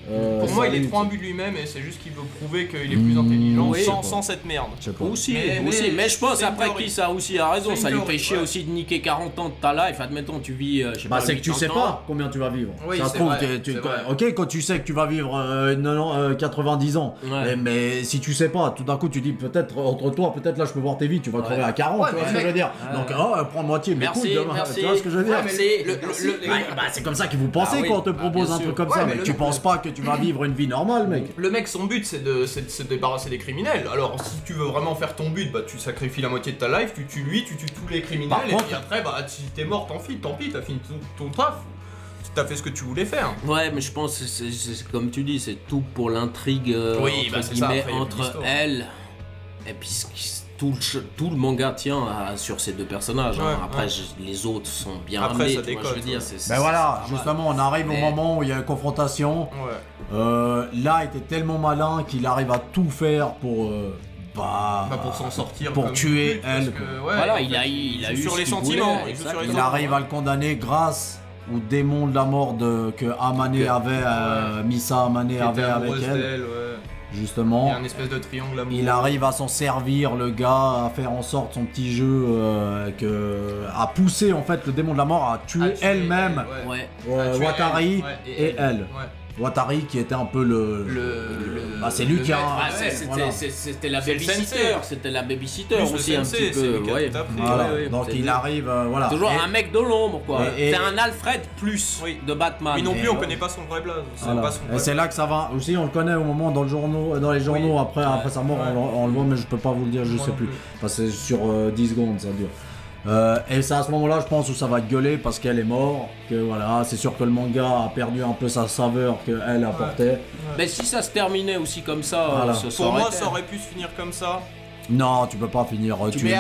Pour moi, il est trop imbu de lui-même et c'est juste qu'il veut prouver qu'il est plus intelligent sans cette merde. Aussi, mais je pense après qui ça aussi a raison, ça lui fait chier aussi de niquer 40 ans de ta life. Admettons, tu vis, je sais pas, c'est que tu sais pas combien tu vas vivre. Ça se trouve, ok, quand tu sais que tu vas vivre 90 ans, mais si tu sais pas, tout d'un coup tu dis peut-être entre toi, peut-être là je peux voir tes vies, tu vas crever à 40, tu vois ce que je veux dire. Donc, prends moitié, mais merci, tu vois ce que je veux dire. C'est comme ça que vous pensez quand on te propose un truc comme ça, mais tu penses pas que tu vas vivre une vie normale, mec. Le mec, son but c'est de se débarrasser des criminels. Alors si tu veux vraiment faire ton but, tu sacrifies la moitié de ta life, tu tues lui, tu tues tous les criminels, et puis après si t'es mort, tant pis, t'as fini ton taf. T'as fait ce que tu voulais faire. Ouais, mais je pense que c'est comme tu dis, c'est tout pour l'intrigue entre elle et puis tout le manga tient sur ces deux personnages. Après, les autres sont bien amenés. Ça déconne, je veux dire, voilà, justement, on arrive au moment où il y a une confrontation. Là, il était tellement malin qu'il arrive à tout faire pour s'en sortir, pour tuer elle. Voilà, il a eu sur les sentiments. Il arrive à le condamner grâce au démon de la mort que Amane avait, Misa Amane avait avec elle. Justement, il y a un espèce de triangle amoureux. Il arrive à s'en servir, le gars, à faire en sorte son petit jeu, à pousser en fait le démon de la mort à tuer elle-même, Watari et elle. Watari qui était un peu c'est lui qui a. C'était la babysitter, aussi un petit peu. Donc il arrive, toujours un mec de l'ombre quoi. C'est un Alfred plus de Batman. Mais non plus, on connaît pas son vrai blaze. Et c'est là que ça va. Aussi, on le connaît au moment dans les journaux après sa mort, on le voit, mais je peux pas vous le dire, je sais plus. Parce que sur 10 secondes ça dure. Et c'est à ce moment-là, je pense, où ça va gueuler parce qu'elle est morte. Que voilà, c'est sûr que le manga a perdu un peu sa saveur qu'elle apportait. Mais si ça se terminait aussi comme ça, pour moi, ça aurait pu se finir comme ça. Non, tu peux pas finir tuer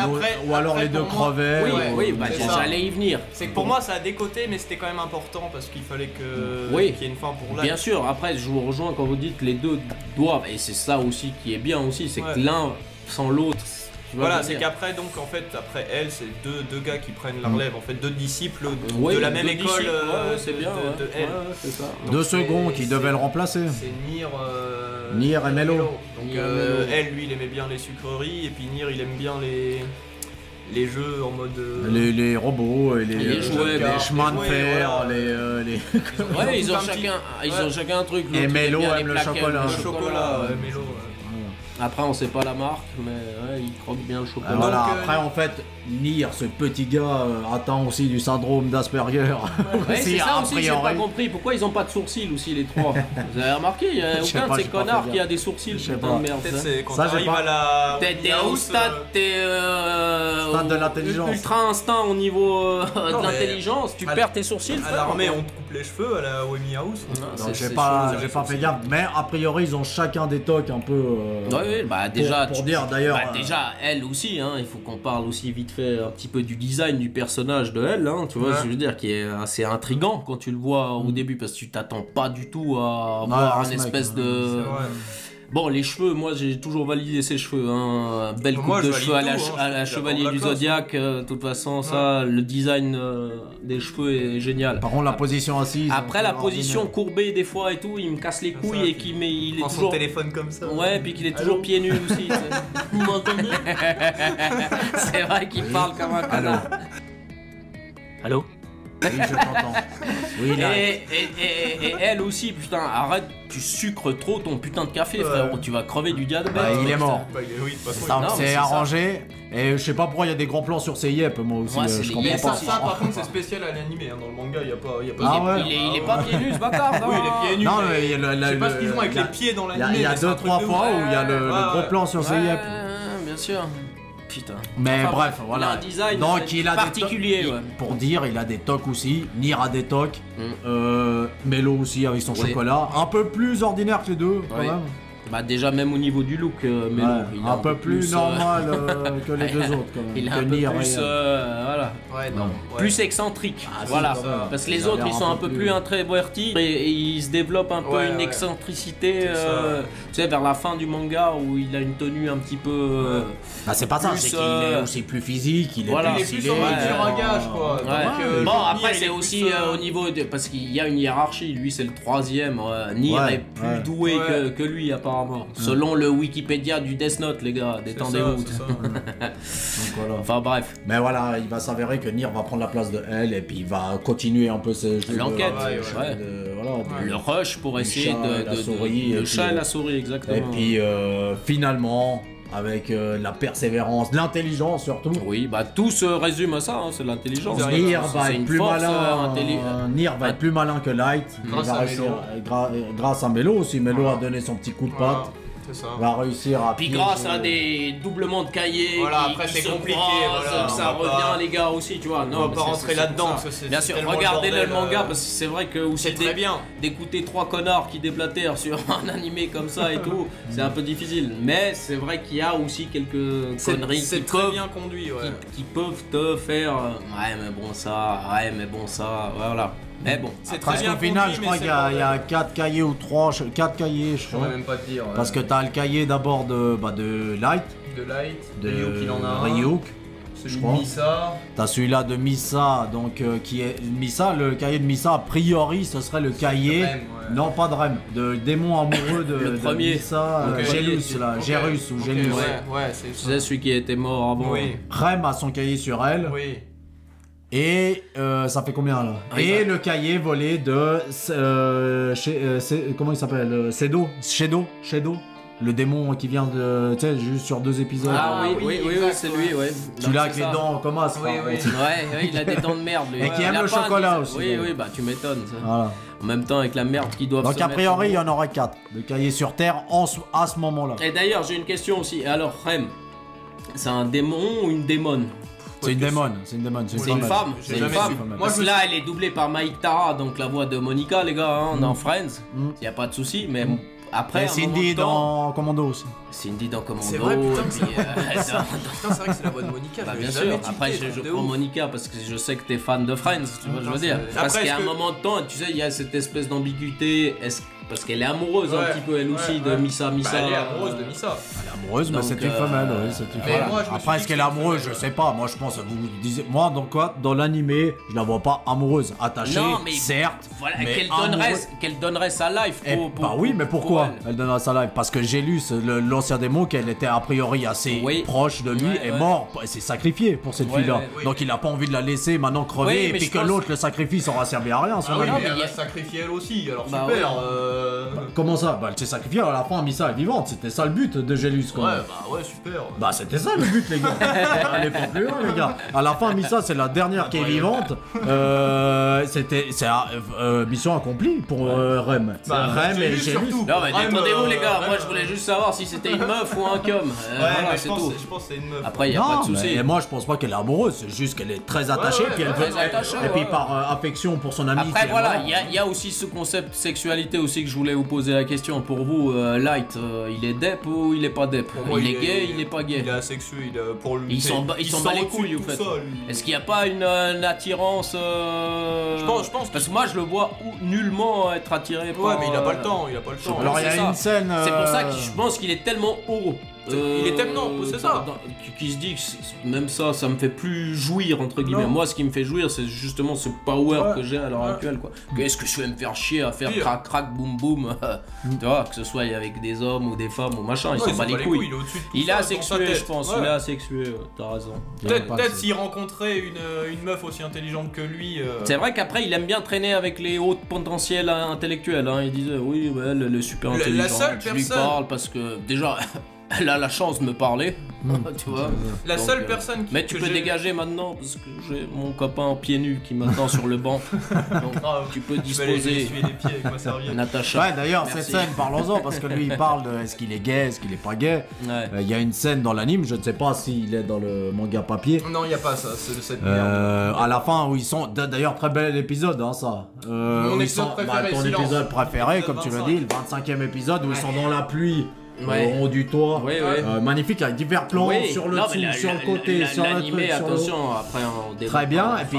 ou alors les deux crevaient. Oui, j'allais y venir. C'est que pour moi, ça a décoté, mais c'était quand même important parce qu'il fallait qu'il y ait une fin pour l'un. Bien sûr, après, je vous rejoins quand vous dites que les deux doivent, et c'est ça aussi qui est bien aussi, c'est que l'un sans l'autre. Voilà, c'est qu'après, donc en fait, après elle, c'est deux gars qui prennent la relève, en fait, deux disciples de la même école c'est bien, de elle. C'est ça. Deux seconds qui devaient le remplacer. C'est Nier et Melo. Donc elle, lui, il aimait bien les sucreries, et puis Nier, il aime bien les jeux en mode. Les robots et les jouets, les chemins de fer, Ouais, ils ont chacun un truc. Et Melo aime le chocolat. Le chocolat, Melo. Après, on sait pas la marque, mais il croque bien le chocolat. Voilà, après, en fait, Nier, ce petit gars, atteint aussi du syndrome d'Asperger. C'est ça aussi, j'ai pas compris. Pourquoi ils ont pas de sourcils aussi, les trois? Vous avez remarqué, il y a aucun de ces connards qui a des sourcils, putain de merde. Peut-être c'est quand t'arrives à la. T'es au stade, stade de l'intelligence. Ultra instinct au niveau de l'intelligence, tu perds tes sourcils. À l'armée, on te coupe les cheveux à la Wemi House. J'ai pas fait gaffe, mais a priori, ils ont chacun des tocs un peu. Déjà, pour dire d'ailleurs. Déjà, elle aussi, il faut qu'on parle aussi vite fait un petit peu du design du personnage de elle, tu vois ce que je veux dire, qui est assez intriguant quand tu le vois au début, parce que tu t'attends pas du tout à voir un espèce de. Bon, les cheveux, moi j'ai toujours validé ses cheveux. Hein. Belle coupe de cheveux à la Chevalier du Zodiac. De toute façon, ça, le design des cheveux est génial. Par contre, la position assise. Après, la position courbée des fois et tout, il me casse les couilles et qu'il met. Il est prend toujours. son téléphone comme ça. Ouais, puis qu'il est toujours pieds nus aussi. Vous m'entendez? C'est vrai qu'il parle comme un connard. Allô? Oui, je t'entends. Oui, là. Et elle aussi, putain, arrête, tu sucres trop ton putain de café, frérot, tu vas crever du diabète. Bah, il est mort. Bah, oui, de toute façon, Donc c'est arrangé. Et je sais pas pourquoi il y a des grands plans sur ces yep, moi aussi. Ouais, c'est je les comprends yep pas. ça, par contre, c'est spécial à l'animé. Hein. Dans le manga, il y a pas. Il est pas pieds nus, ce bâtard. Oui, il est pieds nus. Non, mais il y a je sais pas ce qu'ils font avec les pieds dans l'animé. Il y a mais c'est un 2-3 truc de fois ouf. où il y a le gros plan sur ces yep. Bien sûr. Putain. Mais Enfin, bref, il a voilà. un design Donc il a particulier, des tocs, ouais. pour dire, il a des tocs aussi. Nier a des tocs. Melo aussi avec son chocolat. Un peu plus ordinaire que les deux, quand Oui. même. Bah déjà même au niveau du look, mais Ouais, non, il est un peu plus normal que les deux autres, quand même. Il est Que un peu Nier plus, et- Ouais, voilà, non. Ouais. plus excentrique, Ah, si, voilà. quand même. Parce que les Ça a autres l'air ils sont un peu plus introvertis et ils se développent un peu Ouais, une ouais. excentricité, C'est ça, ouais. tu sais, vers la fin du manga où il a une tenue un petit peu. Bah c'est pas ça, plus, c'est qu'il est aussi plus physique, il est voilà. plus Il est plus stylé. en mode dur à gage, quoi. Ouais. Donc, Bon, Nier, après il c'est est aussi plus, au niveau de. Parce qu'il y a une hiérarchie, lui c'est le troisième. Nier Ouais, est plus ouais. doué Ouais. que lui apparemment. Selon le Wikipédia du Death Note, les gars, détendez-vous. c'est ça. Donc, voilà. Enfin bref. Mais voilà, il va s'avérer que Nier va prendre la place de elle et puis il va continuer un peu ses jeux L'enquête, ouais. voilà, Le rush pour essayer chat et la souris, le et chat puis- et la souris, exactement. et puis finalement, avec la persévérance, l'intelligence surtout, Oui, bah tout se résume à ça, hein, c'est l'intelligence. Nier C'est va une être plus force, malin. intelli- Nier va être plus malin que Light. Il Grâce va à réussir, Melo. grâce à Melo aussi. Melo Voilà. a donné son petit coup de Voilà, patte. c'est ça. Va réussir à. Puis piéger- grâce à des doublements de cahiers Voilà, qui, après, qui c'est se compliqué, croisent, voilà, que on ça va revient pas- les gars aussi, tu vois. On va mais pas rentrer c'est là-dedans, pour parce que c'est Bien sûr, tellement le regardez le bordel, manga parce que c'est vrai que aussi C'est très bien. d'écouter 3 connards qui déblatèrent sur un animé comme ça et tout, c'est un peu difficile. Mais c'est vrai qu'il y a aussi quelques conneries qui C'est très peuvent, bien conduit, ouais. qui peuvent te faire ouais mais bon ça, voilà. Mais bon, C'est Parce très bien qu'au final, conduit, je mais crois c'est qu'il y a le bordel. 4 cahiers ou 3, 4 cahiers, je Je crois. pourrais même pas te dire. Parce que t'as le cahier d'abord de Light, De Light, de Ryuk il en a un. Ryuk. Celui je de crois. Misa. T'as celui-là de Misa, donc qui est Misa, le cahier de Misa, a priori, ce serait le cahier. Rem, ouais. Non, pas de Rem, de démon amoureux de, Le de premier. Misa, Ok. Gélus, là, Ok. Gérus ou Ok, Gélus. Ouais, c'est tu sais celui qui était mort avant. Oui, Rem a son cahier sur elle. oui. Et ça fait combien là? Ah, Et le cahier volé de. Comment il s'appelle? Shadow. Le démon qui vient de. Tu sais, juste sur 2 épisodes. Ah oui, oui, oui, exact, c'est ouais. lui, ouais. Celui-là Donc, avec c'est les ça. dents comme as. Oui, oui. Ouais, il a des dents de merde lui. Et qui Il aime a le pas un chocolat design- aussi, Oui, d'ailleurs. oui, bah tu m'étonnes ça. Voilà. En même temps avec la merde qu'ils doivent Donc se a mettre priori, en- il y en aurait 4 de cahiers sur Terre à ce moment-là. Et d'ailleurs, j'ai une question aussi. Alors, Rem, c'est un démon ou une démone? C'est une démone. C'est une C'est une femme. J'ai C'est une jamais femme. su. Moi, Parce je que là, elle est doublée par Maïk Tara, donc la voix de Monica, les gars, hein, dans Friends. Mm. Y a pas de souci, mais après. Et un moment Cindy de temps- dans Commando aussi. Cindy dans Commando. C'est vrai, putain, puis, Putain, c'est vrai que c'est la voix de Monica. Bah je bien l'ai sûr, jamais après tilté, je truc de prends ouf. Monica parce que je sais que t'es fan de Friends, tu vois ce que je veux dire. c'est- Parce Après, qu'à un est-ce que- moment de temps, tu sais, il y a cette espèce d'ambiguïté, parce qu'elle est amoureuse un Ouais, petit peu elle aussi ouais, de ouais. Misa. Bah, elle est amoureuse de Misa. Elle est amoureuse, mais Donc, c'est une femelle. Oui, c'est une mais femelle. moi, je me suis Après, dit est-ce que qu'elle est c'était une amoureuse? Je femelle. sais pas. Moi, je pense, vous disiez, moi, dans l'animé, je la vois pas amoureuse. Attachée, Non, mais- certes. Voilà, mais qu'elle donnerait sa life Eh, pour, bah oui, mais pourquoi pour elle donne sa life? Parce que j'ai lu l'ancien démon qu'elle était a priori assez Oui. proche de lui, Ouais, est ouais. mort, et s'est sacrifié pour cette Ouais, fille-là. ouais, oui. Donc il a pas envie de la laisser maintenant crever, Oui, et mais puis je que pense- l'autre, le sacrifice, aura servi à rien. Ah oui, non, mais mais elle y a- va se sacrifier elle aussi, alors Bah super. Comment ça? Bah elle s'est sacrifiée, à la fin Misa est vivante, c'était ça le but de Gélus quoi. Ouais, super. Bah c'était ça le but les gars. Allez pas plus loin les gars. À la fin Misa c'est la dernière qui est vivante. C'est mission accomplie pour Rem. Bah, Rem et Gélus, Gélus. surtout. Non mais Rem, détendez-vous les gars, Rem, moi je voulais juste savoir si c'était une meuf ou un cum. Ouais, Voilà, mais c'est je tout. pense que c'est une meuf. Après y a pas Non, de souci. mais moi je pense pas qu'elle est amoureuse, c'est juste qu'elle est très attachée, ouais, puis elle très veut, attachée, et puis ouais. par affection pour son ami. Après qui est voilà, mort. il y a aussi ce concept sexualité aussi que je voulais vous poser la question. Pour vous, Light, il est dep ou il est pas dep? Moi, il est gay, il est pas gay? Il est asexué, pour lui. Il s'en bat les couilles, au fait. Est-ce qu'il n'y a pas une attirance Je pense. Parce que moi, je le vois nullement être attiré par... Ouais, mais il a pas le temps, Alors il y a une scène. C'est pour ça que je pense qu'il est tellement haut. Il est tellement, c'est ça. Qui se dit que même ça me fait plus jouir entre guillemets. Non. Moi, ce qui me fait jouir, c'est justement ce power que j'ai à l'heure actuelle, quoi. Qu'est-ce que je vais me faire chier à faire crac crac boum boum, tu vois, que ce soit avec des hommes ou des femmes ou machin, il s'en bat les couilles. Il est asexué, je pense. Il est asexué. T'as raison. Peut-être s'il rencontrait une meuf aussi intelligente que lui. C'est vrai qu'après, il aime bien traîner avec les hauts potentiels intellectuels. Il disait oui, ouais, le super intelligent. La seule je lui personne. parle parce que déjà. Elle a la chance de me parler, tu vois. La seule personne qui. Mais tu peux dégager maintenant parce que j'ai mon copain en pieds nus qui m'attend sur le banc. Donc tu peux disposer. Natacha. Ouais, d'ailleurs, cette scène, parlons-en parce que lui il parle de est-ce qu'il est gay, est-ce qu'il est pas gay. Il y a une scène dans l'anime, je ne sais pas s'il est dans le manga papier. Non, il n'y a pas ça, c'est de cette merde. À la fin où ils sont. D'ailleurs, très bel épisode, ça. Mon épisode préféré, ton épisode préféré, comme tu l'as dit, le 25e épisode où ils sont dans la pluie. Au haut du toit, magnifique avec divers plans sur le dessous, sur le côté, sur le truc, attention, après on très bien, et puis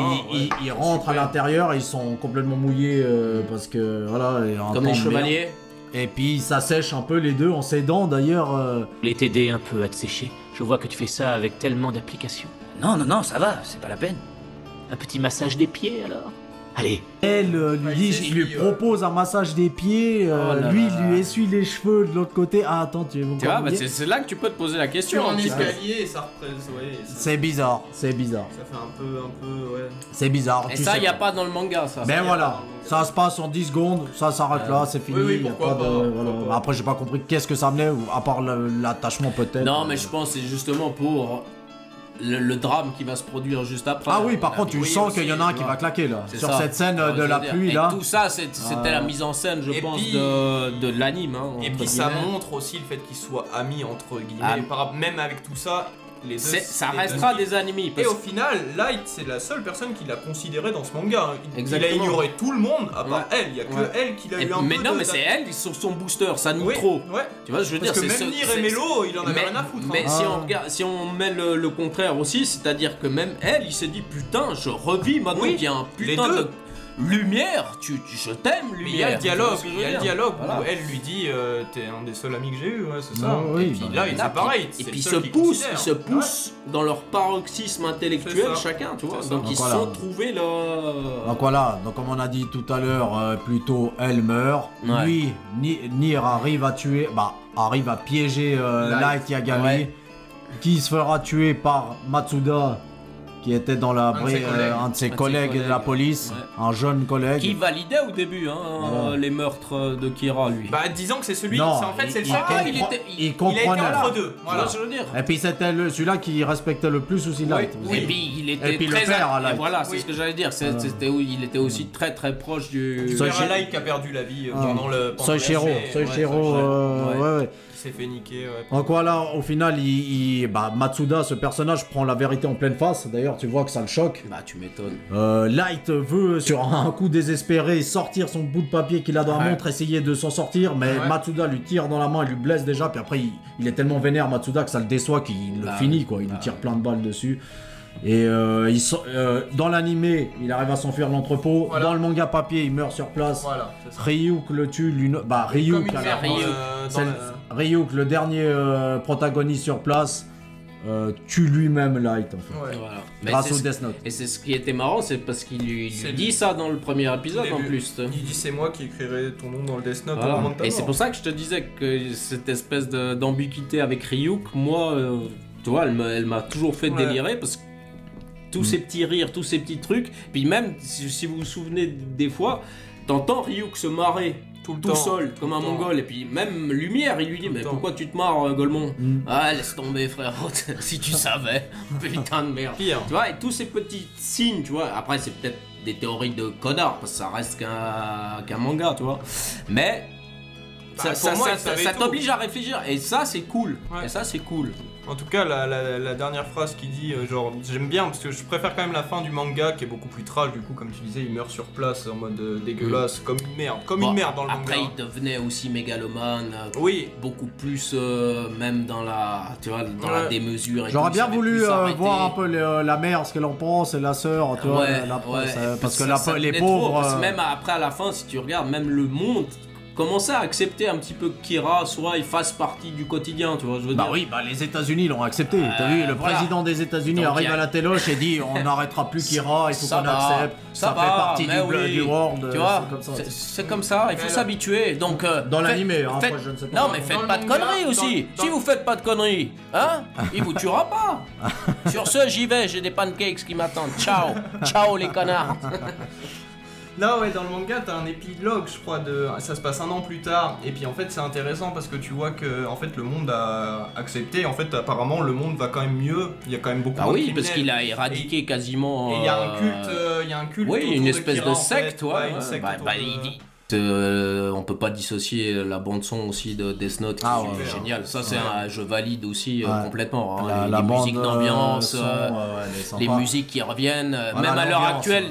ils rentrent à l'intérieur, ils sont complètement mouillés parce que voilà, comme des chevaliers. Et puis ça sèche un peu les deux en s'aidant d'ailleurs. Je voulais t'aider un peu à te sécher. Je vois que tu fais ça avec tellement d'applications. Non, ça va, c'est pas la peine. Un petit massage des pieds alors? Allez. Elle lui propose un massage des pieds, lui il lui essuie les cheveux de l'autre côté. Ah attends, tu veux vois, c'est là que tu peux te poser la question. Sur un escalier, ça représente. C'est bizarre. Ça fait un peu, ouais. C'est bizarre. Et ça, y a pas dans le manga, ça. Ben voilà, ça se passe en 10 secondes, ça s'arrête là, c'est fini. Oui, pourquoi pas. Voilà. Après, j'ai pas compris qu'est-ce que ça menait, à part l'attachement peut-être. Non, mais je pense que c'est justement pour. Le drame qui va se produire juste après. Ah oui, par contre, tu sens qu'il y en a un qui va claquer là. Sur cette scène de la pluie là. Et tout ça, c'était la mise en scène, je pense, de l'anime. Et puis ça montre aussi le fait qu'ils soient amis entre guillemets. Même avec tout ça, les deux. Ça restera des animés. Et au final, Light, c'est la seule personne qui l'a considéré dans ce manga. Il a ignoré tout le monde, à part elle. Il y a que elle qui l'a eu un peu. Mais non, mais c'est elle sur son booster, ça nique trop. Tu vois, je veux dire, parce que même Nier et Melo, il en avait rien à foutre. Mais si on met le contraire aussi, c'est-à-dire que même elle, il s'est dit putain, je revis maintenant qu'il y a un putain de lumière, je t'aime, lumière. Il y a le dialogue, où elle lui dit t'es un des seuls amis que j'ai eu, c'est ça. Oui, et puis là, c'est pareil. Et puis ils se poussent dans leur paroxysme intellectuel chacun, tu vois. Donc ils se sont trouvés là. Donc voilà, donc comme on a dit tout à l'heure, plutôt elle meurt. Lui, Nier arrive à piéger Light Yagami, qui se fera tuer par Matsuda. Qui était dans un de ses collègues de la police, un jeune collègue. Qui validait au début les meurtres de Kira, lui. Disons que c'est celui c'est le seul il comprenait entre deux. Voilà, je veux dire. Et puis c'était celui-là qui respectait le plus aussi Light. Et puis il était très le père à Light. Voilà, c'est ce que j'allais dire. Il était aussi très très proche du père à Light qui a perdu la vie pendant le. Soichiro, qui s'est fait niquer. Donc voilà, au final, Matsuda, ce personnage, prend la vérité en pleine face. D'ailleurs, tu vois que ça le choque. Bah, tu m'étonnes. Light veut, sur un coup désespéré, sortir son bout de papier qu'il a dans la montre, essayer de s'en sortir, mais Matsuda lui tire dans la main, il lui blesse déjà, puis après, il est tellement vénère, Matsuda, que ça le déçoit qu'il le finit, quoi. Il lui tire plein de balles dessus. Et dans l'animé, il arrive à s'enfuir de l'entrepôt. Dans le manga papier, il meurt sur place. Ryuk le tue. Ryuk, le dernier protagoniste sur place, tue lui-même Light en fait. Grâce au Death Note. Et c'est ce qui était marrant, c'est parce qu'il lui dit ça dans le premier épisode en plus. Il dit c'est moi qui écrirai ton nom dans le Death Note au moment de ta mort. Et c'est pour ça que je te disais que cette espèce d'ambiguïté avec Ryuk, moi, tu vois, elle m'a toujours fait délirer parce que tous ces petits rires, tous ces petits trucs, puis même si vous vous souvenez des fois, t'entends Ryuk se marrer tout seul comme un mongol, et puis même Lumière il lui dit mais pourquoi tu te marres Golemon? Ah laisse tomber frère, si tu savais, putain de merde. Pire. Tu vois, et tous ces petits signes, tu vois, après c'est peut-être des théories de connards parce que ça reste qu'un manga, tu vois, mais ça t'oblige à réfléchir. Et ça, c'est cool. Ouais. Et ça, c'est cool. En tout cas, la dernière phrase qui dit, genre, j'aime bien parce que je préfère quand même la fin du manga qui est beaucoup plus trash. Du coup, comme tu disais, il meurt sur place en mode dégueulasse, comme une merde, une merde dans le manga. Après, il devenait aussi mégalomane. Oui. Beaucoup plus, même dans la, tu vois, dans la démesure. J'aurais bien voulu voir un peu la mère, ce qu'elle en pense, et la sœur, tu vois, parce que les pauvres. Même après, à la fin, si tu regardes, même le monde commençait à accepter un petit peu que Kira soit il fasse partie du quotidien, tu vois, je veux dire. Oui, les États-Unis l'ont accepté. T'as vu, le président des États-Unis arrive à la téloche et dit on n'arrêtera plus Kira, il faut qu'on accepte. Ça fait partie du world. Tu vois, c'est comme ça, il faut s'habituer. Donc dans l'animé, après je ne sais pas. Non, mais faites pas de conneries aussi. Si vous faites pas de conneries, hein, il vous tuera pas. Sur ce, j'y vais, j'ai des pancakes qui m'attendent. Ciao, ciao les connards. Là, ouais, dans le manga, t'as un épilogue, je crois, ça se passe 1 an plus tard. Et puis en fait, c'est intéressant parce que tu vois que en fait, le monde a accepté. En fait, apparemment, le monde va quand même mieux. Il y a quand même beaucoup de criminels. Parce qu'il a éradiqué quasiment. Et il y a un culte. Oui, une espèce de secte, ouais. Une secte on peut pas dissocier la bande son aussi de Death Note, qui est génial. Ça, je valide aussi complètement. Hein. Les musiques d'ambiance, les musiques qui reviennent, même à l'heure actuelle.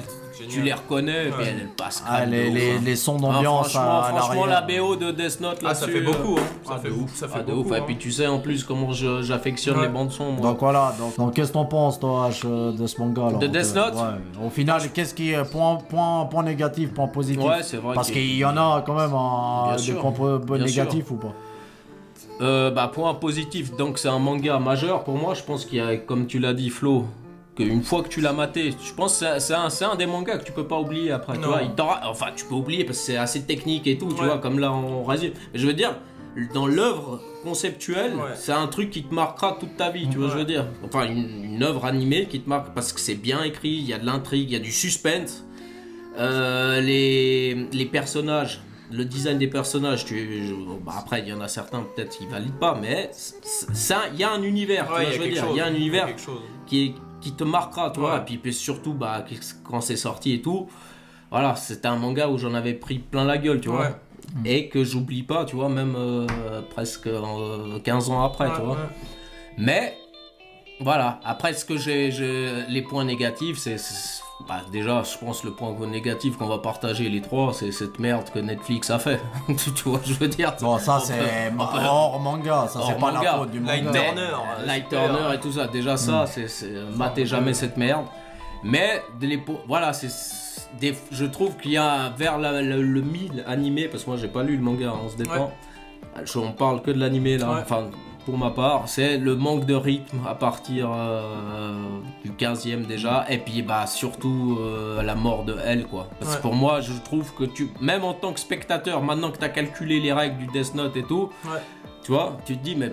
Tu les reconnais, et puis elle passe les sons d'ambiance. Franchement, la BO de Death Note là-dessus. Ça fait beaucoup, ça fait beaucoup. Ça fait beaucoup. Et puis tu sais en plus comment j'affectionne les bandes son. Donc voilà, donc qu'est-ce que t'en penses, toi, de ce manga alors, de Death Note? Au final, qu'est-ce qui est point négatif, point positif? Ouais, c'est vrai. Parce qu'il y en a quand même des points négatifs ou pas? Point positif, donc c'est un manga majeur pour moi. Je pense qu'il y a, comme tu l'as dit, Flo, une fois que tu l'as maté, je pense que c'est un des mangas que tu peux pas oublier après. Tu vois, enfin, tu peux oublier parce que c'est assez technique et tout, tu vois, comme là on résume. Mais je veux dire, dans l'œuvre conceptuelle, c'est un truc qui te marquera toute ta vie, tu vois, je veux dire. Enfin, une œuvre animée qui te marque parce que c'est bien écrit, il y a de l'intrigue, il y a du suspense. Les personnages, le design des personnages, après il y en a certains peut-être qui valident pas, mais il y a un univers, tu vois, je veux dire, il y a un univers qui te marquera, tu vois, et puis surtout quand c'est sorti et tout, voilà, c'était un manga où j'en avais pris plein la gueule, tu vois, et que j'oublie pas, tu vois, même presque 15 ans après, tu vois. Mais voilà, après ce que les points négatifs, c'est déjà, je pense le point négatif qu'on va partager les trois, c'est cette merde que Netflix a fait. Tu vois, je veux dire. Bon, ça c'est hors manga, ça c'est pas la faute du manga. Light Turner et tout ça. Déjà ça, c'est matez jamais cette merde. Mais voilà, je trouve qu'il y a vers le 1000 animé, parce que moi j'ai pas lu le manga, on se dépend. On parle que de l'animé là. Enfin, pour ma part, c'est le manque de rythme à partir du 15e déjà, et puis surtout la mort de elle, quoi. Parce que pour moi, je trouve que même en tant que spectateur, maintenant que tu as calculé les règles du Death Note et tout, tu vois, tu te dis, mais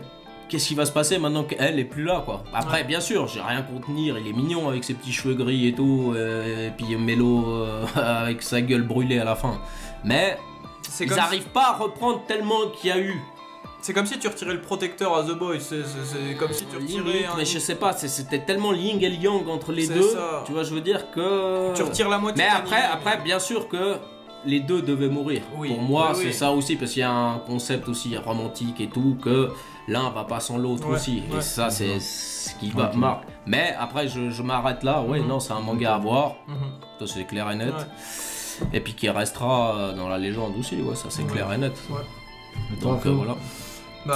qu'est-ce qui va se passer maintenant qu'elle est plus là, quoi. Après, bien sûr, j'ai rien contre Nier, il est mignon avec ses petits cheveux gris et tout, et puis Mélo avec sa gueule brûlée à la fin. Mais ils n'arrivent pas à reprendre tellement qu'il y a eu. C'est comme si tu retirais le protecteur à The Boys, c'est comme si tu retirais mais je sais pas, c'était tellement yin et yang entre les deux, tu vois, je veux dire que... Tu retires la moitié. Mais après, bien sûr que les deux devaient mourir. Pour moi, c'est ça aussi, parce qu'il y a un concept aussi romantique et tout, que l'un va pas sans l'autre aussi. Et ça, c'est ce qui va marquer. Mais après, je m'arrête là, non, c'est un manga à voir, ça c'est clair et net. Et puis qui restera dans la légende aussi, ça c'est clair et net. Donc voilà. Je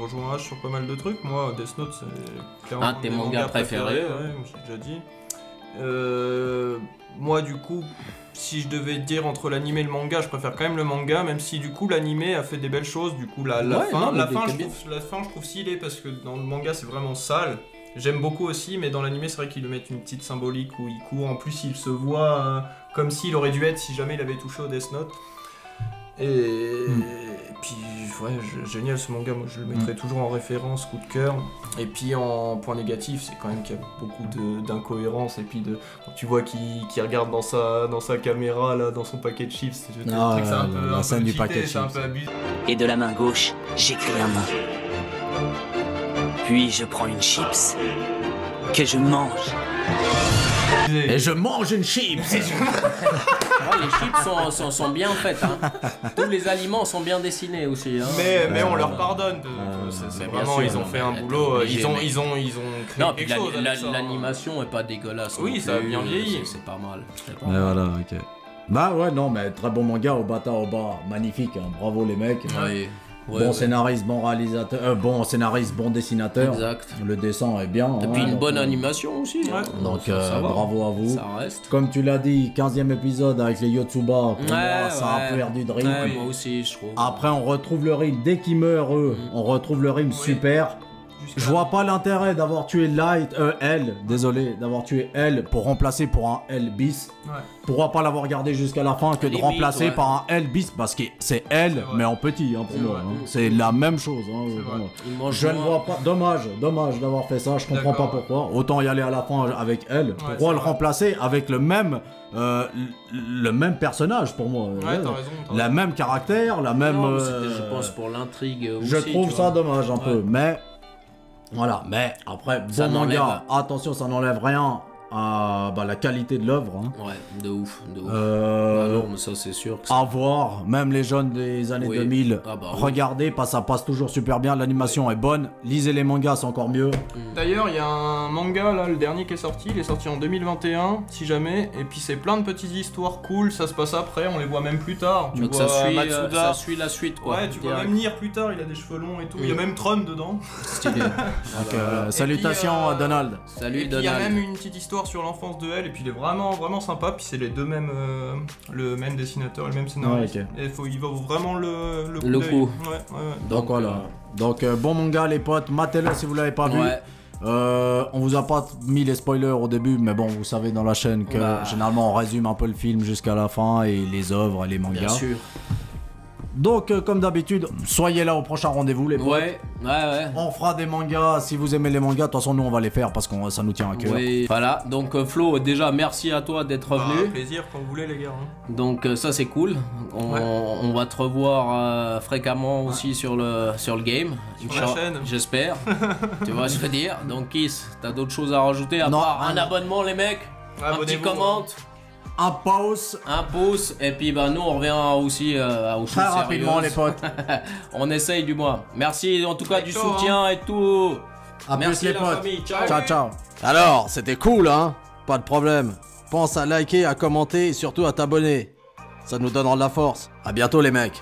rejoins H sur pas mal de trucs. Moi, Death Note, c'est clairement un de tes mangas préférés. J'ai déjà dit. Moi, du coup, si je devais dire entre l'anime et le manga, je préfère quand même le manga, même si du coup l'anime a fait des belles choses. Du coup, la fin, je trouve stylée parce que dans le manga, c'est vraiment sale. J'aime beaucoup aussi, mais dans l'anime, c'est vrai qu'ils lui mettent une petite symbolique où il court. En plus, il se voit comme s'il aurait dû être si jamais il avait touché au Death Note. Et puis génial ce manga, moi je le mettrais toujours en référence, coup de cœur. Et puis en point négatif, c'est quand même qu'il y a beaucoup d'incohérences, et puis tu vois qu'il regarde dans sa caméra là, dans son paquet de chips, c'est un peu cheaté, c'est un peu abusé. Et de la main gauche, j'écris un mot. Puis je prends une chips que je mange. Et je mange une chips. Les chips sont bien faites, hein. Tous les aliments sont bien dessinés aussi, hein. Mais on leur pardonne. C'est vraiment, sûr, ils ont fait un boulot. Ils ont créé Non, quelque chose. l'animation est pas dégueulasse. Oui, ça a bien vieilli. C'est pas mal. Et voilà, ok. Bah ouais, non, mais très bon manga, Obata Oba, magnifique, hein. Bravo les mecs. Oui. Bon scénariste, bon réalisateur, bon scénariste, bon dessinateur. Exact. Le dessin est bien. Et puis une bonne animation aussi. Hein. Donc ça va. bravo à vous. Ça reste. Comme tu l'as dit, 15e épisode avec les Yotsuba, pour moi, ça a un peu perdu de rythme. Ouais, moi aussi, je trouve. Après, on retrouve le rythme. Dès qu'ils meurent, eux, on retrouve le rythme super. Je vois pas l'intérêt d'avoir tué d'avoir tué L pour remplacer pour un L bis. Ouais. Pourquoi pas l'avoir gardé jusqu'à la fin que de Limite, remplacer par un L bis parce que c'est L mais en petit hein, pour moi. Hein. C'est la même chose. Hein, je ne vois pas. Dommage d'avoir fait ça. Je comprends pas pourquoi. Autant y aller à la fin avec L. Pourquoi le remplacer avec le même personnage pour moi. Ouais, t'as raison. La même caractère, la même. Non, je pense pour l'intrigue aussi. Je trouve ça dommage un peu, mais. Voilà, mais après, Ça bon manga, n'enlève- attention, ça n'enlève rien à la qualité de l'œuvre. Hein. Ouais, de ouf. Ah non, mais ça c'est sûr. Que À voir, même les jeunes des années Oui. 2000, Ah bah oui. regardez, ça passe toujours super bien, l'animation est bonne, lisez les mangas, c'est encore mieux. D'ailleurs, il y a un manga là, le dernier qui est sorti, il est sorti en 2021, si jamais, et puis c'est plein de petites histoires cool, ça se passe après, on les voit même plus tard. Tu Donc vois ça Matsuda. suit la suite quoi. Ouais, tu vois même Nier plus tard, il a des cheveux longs et tout, il y a même Trump dedans. Stylé. Donc, salutations à Donald. Salut Et puis il y a Donald. même une petite histoire sur l'enfance de elle, et puis il est vraiment sympa, puis c'est les deux mêmes, le même dessinateur et le même scénariste. Ouais, ok. Et il vaut vraiment le coup. Le d'œil. coup. Ouais. Donc voilà. Donc bon manga les potes, matez-le si vous l'avez pas vu. Ouais. On vous a pas mis les spoilers au début, mais bon, vous savez dans la chaîne que généralement on résume un peu le film jusqu'à la fin et les œuvres et les mangas. Bien sûr. Donc comme d'habitude, soyez là au prochain rendez-vous les potes. Ouais. On fera des mangas, si vous aimez les mangas, de toute façon nous on va les faire parce que ça nous tient à cœur. Oui. Voilà, donc Flo, déjà merci à toi d'être venu. Plaisir quand vous voulez les gars. Hein. Donc ça c'est cool. On va te revoir fréquemment aussi sur le game. Sur la chaîne. J'espère. Tu vois ce que je veux dire. Donc Kiss, t'as d'autres choses à rajouter à Non, part un abonnement les mecs, un petit Abonnez-vous, comment, Un pause un pouce et puis bah nous on revient aussi aux choses très rapidement les sérieuses. potes. On essaye du moins. Merci en tout cas du Ciao, soutien et tout. À Merci plus les la potes. famille. Ciao. Ciao ciao. Alors, c'était cool, hein? Pas de problème. Pense à liker, à commenter et surtout à t'abonner. Ça nous donnera de la force. À bientôt les mecs.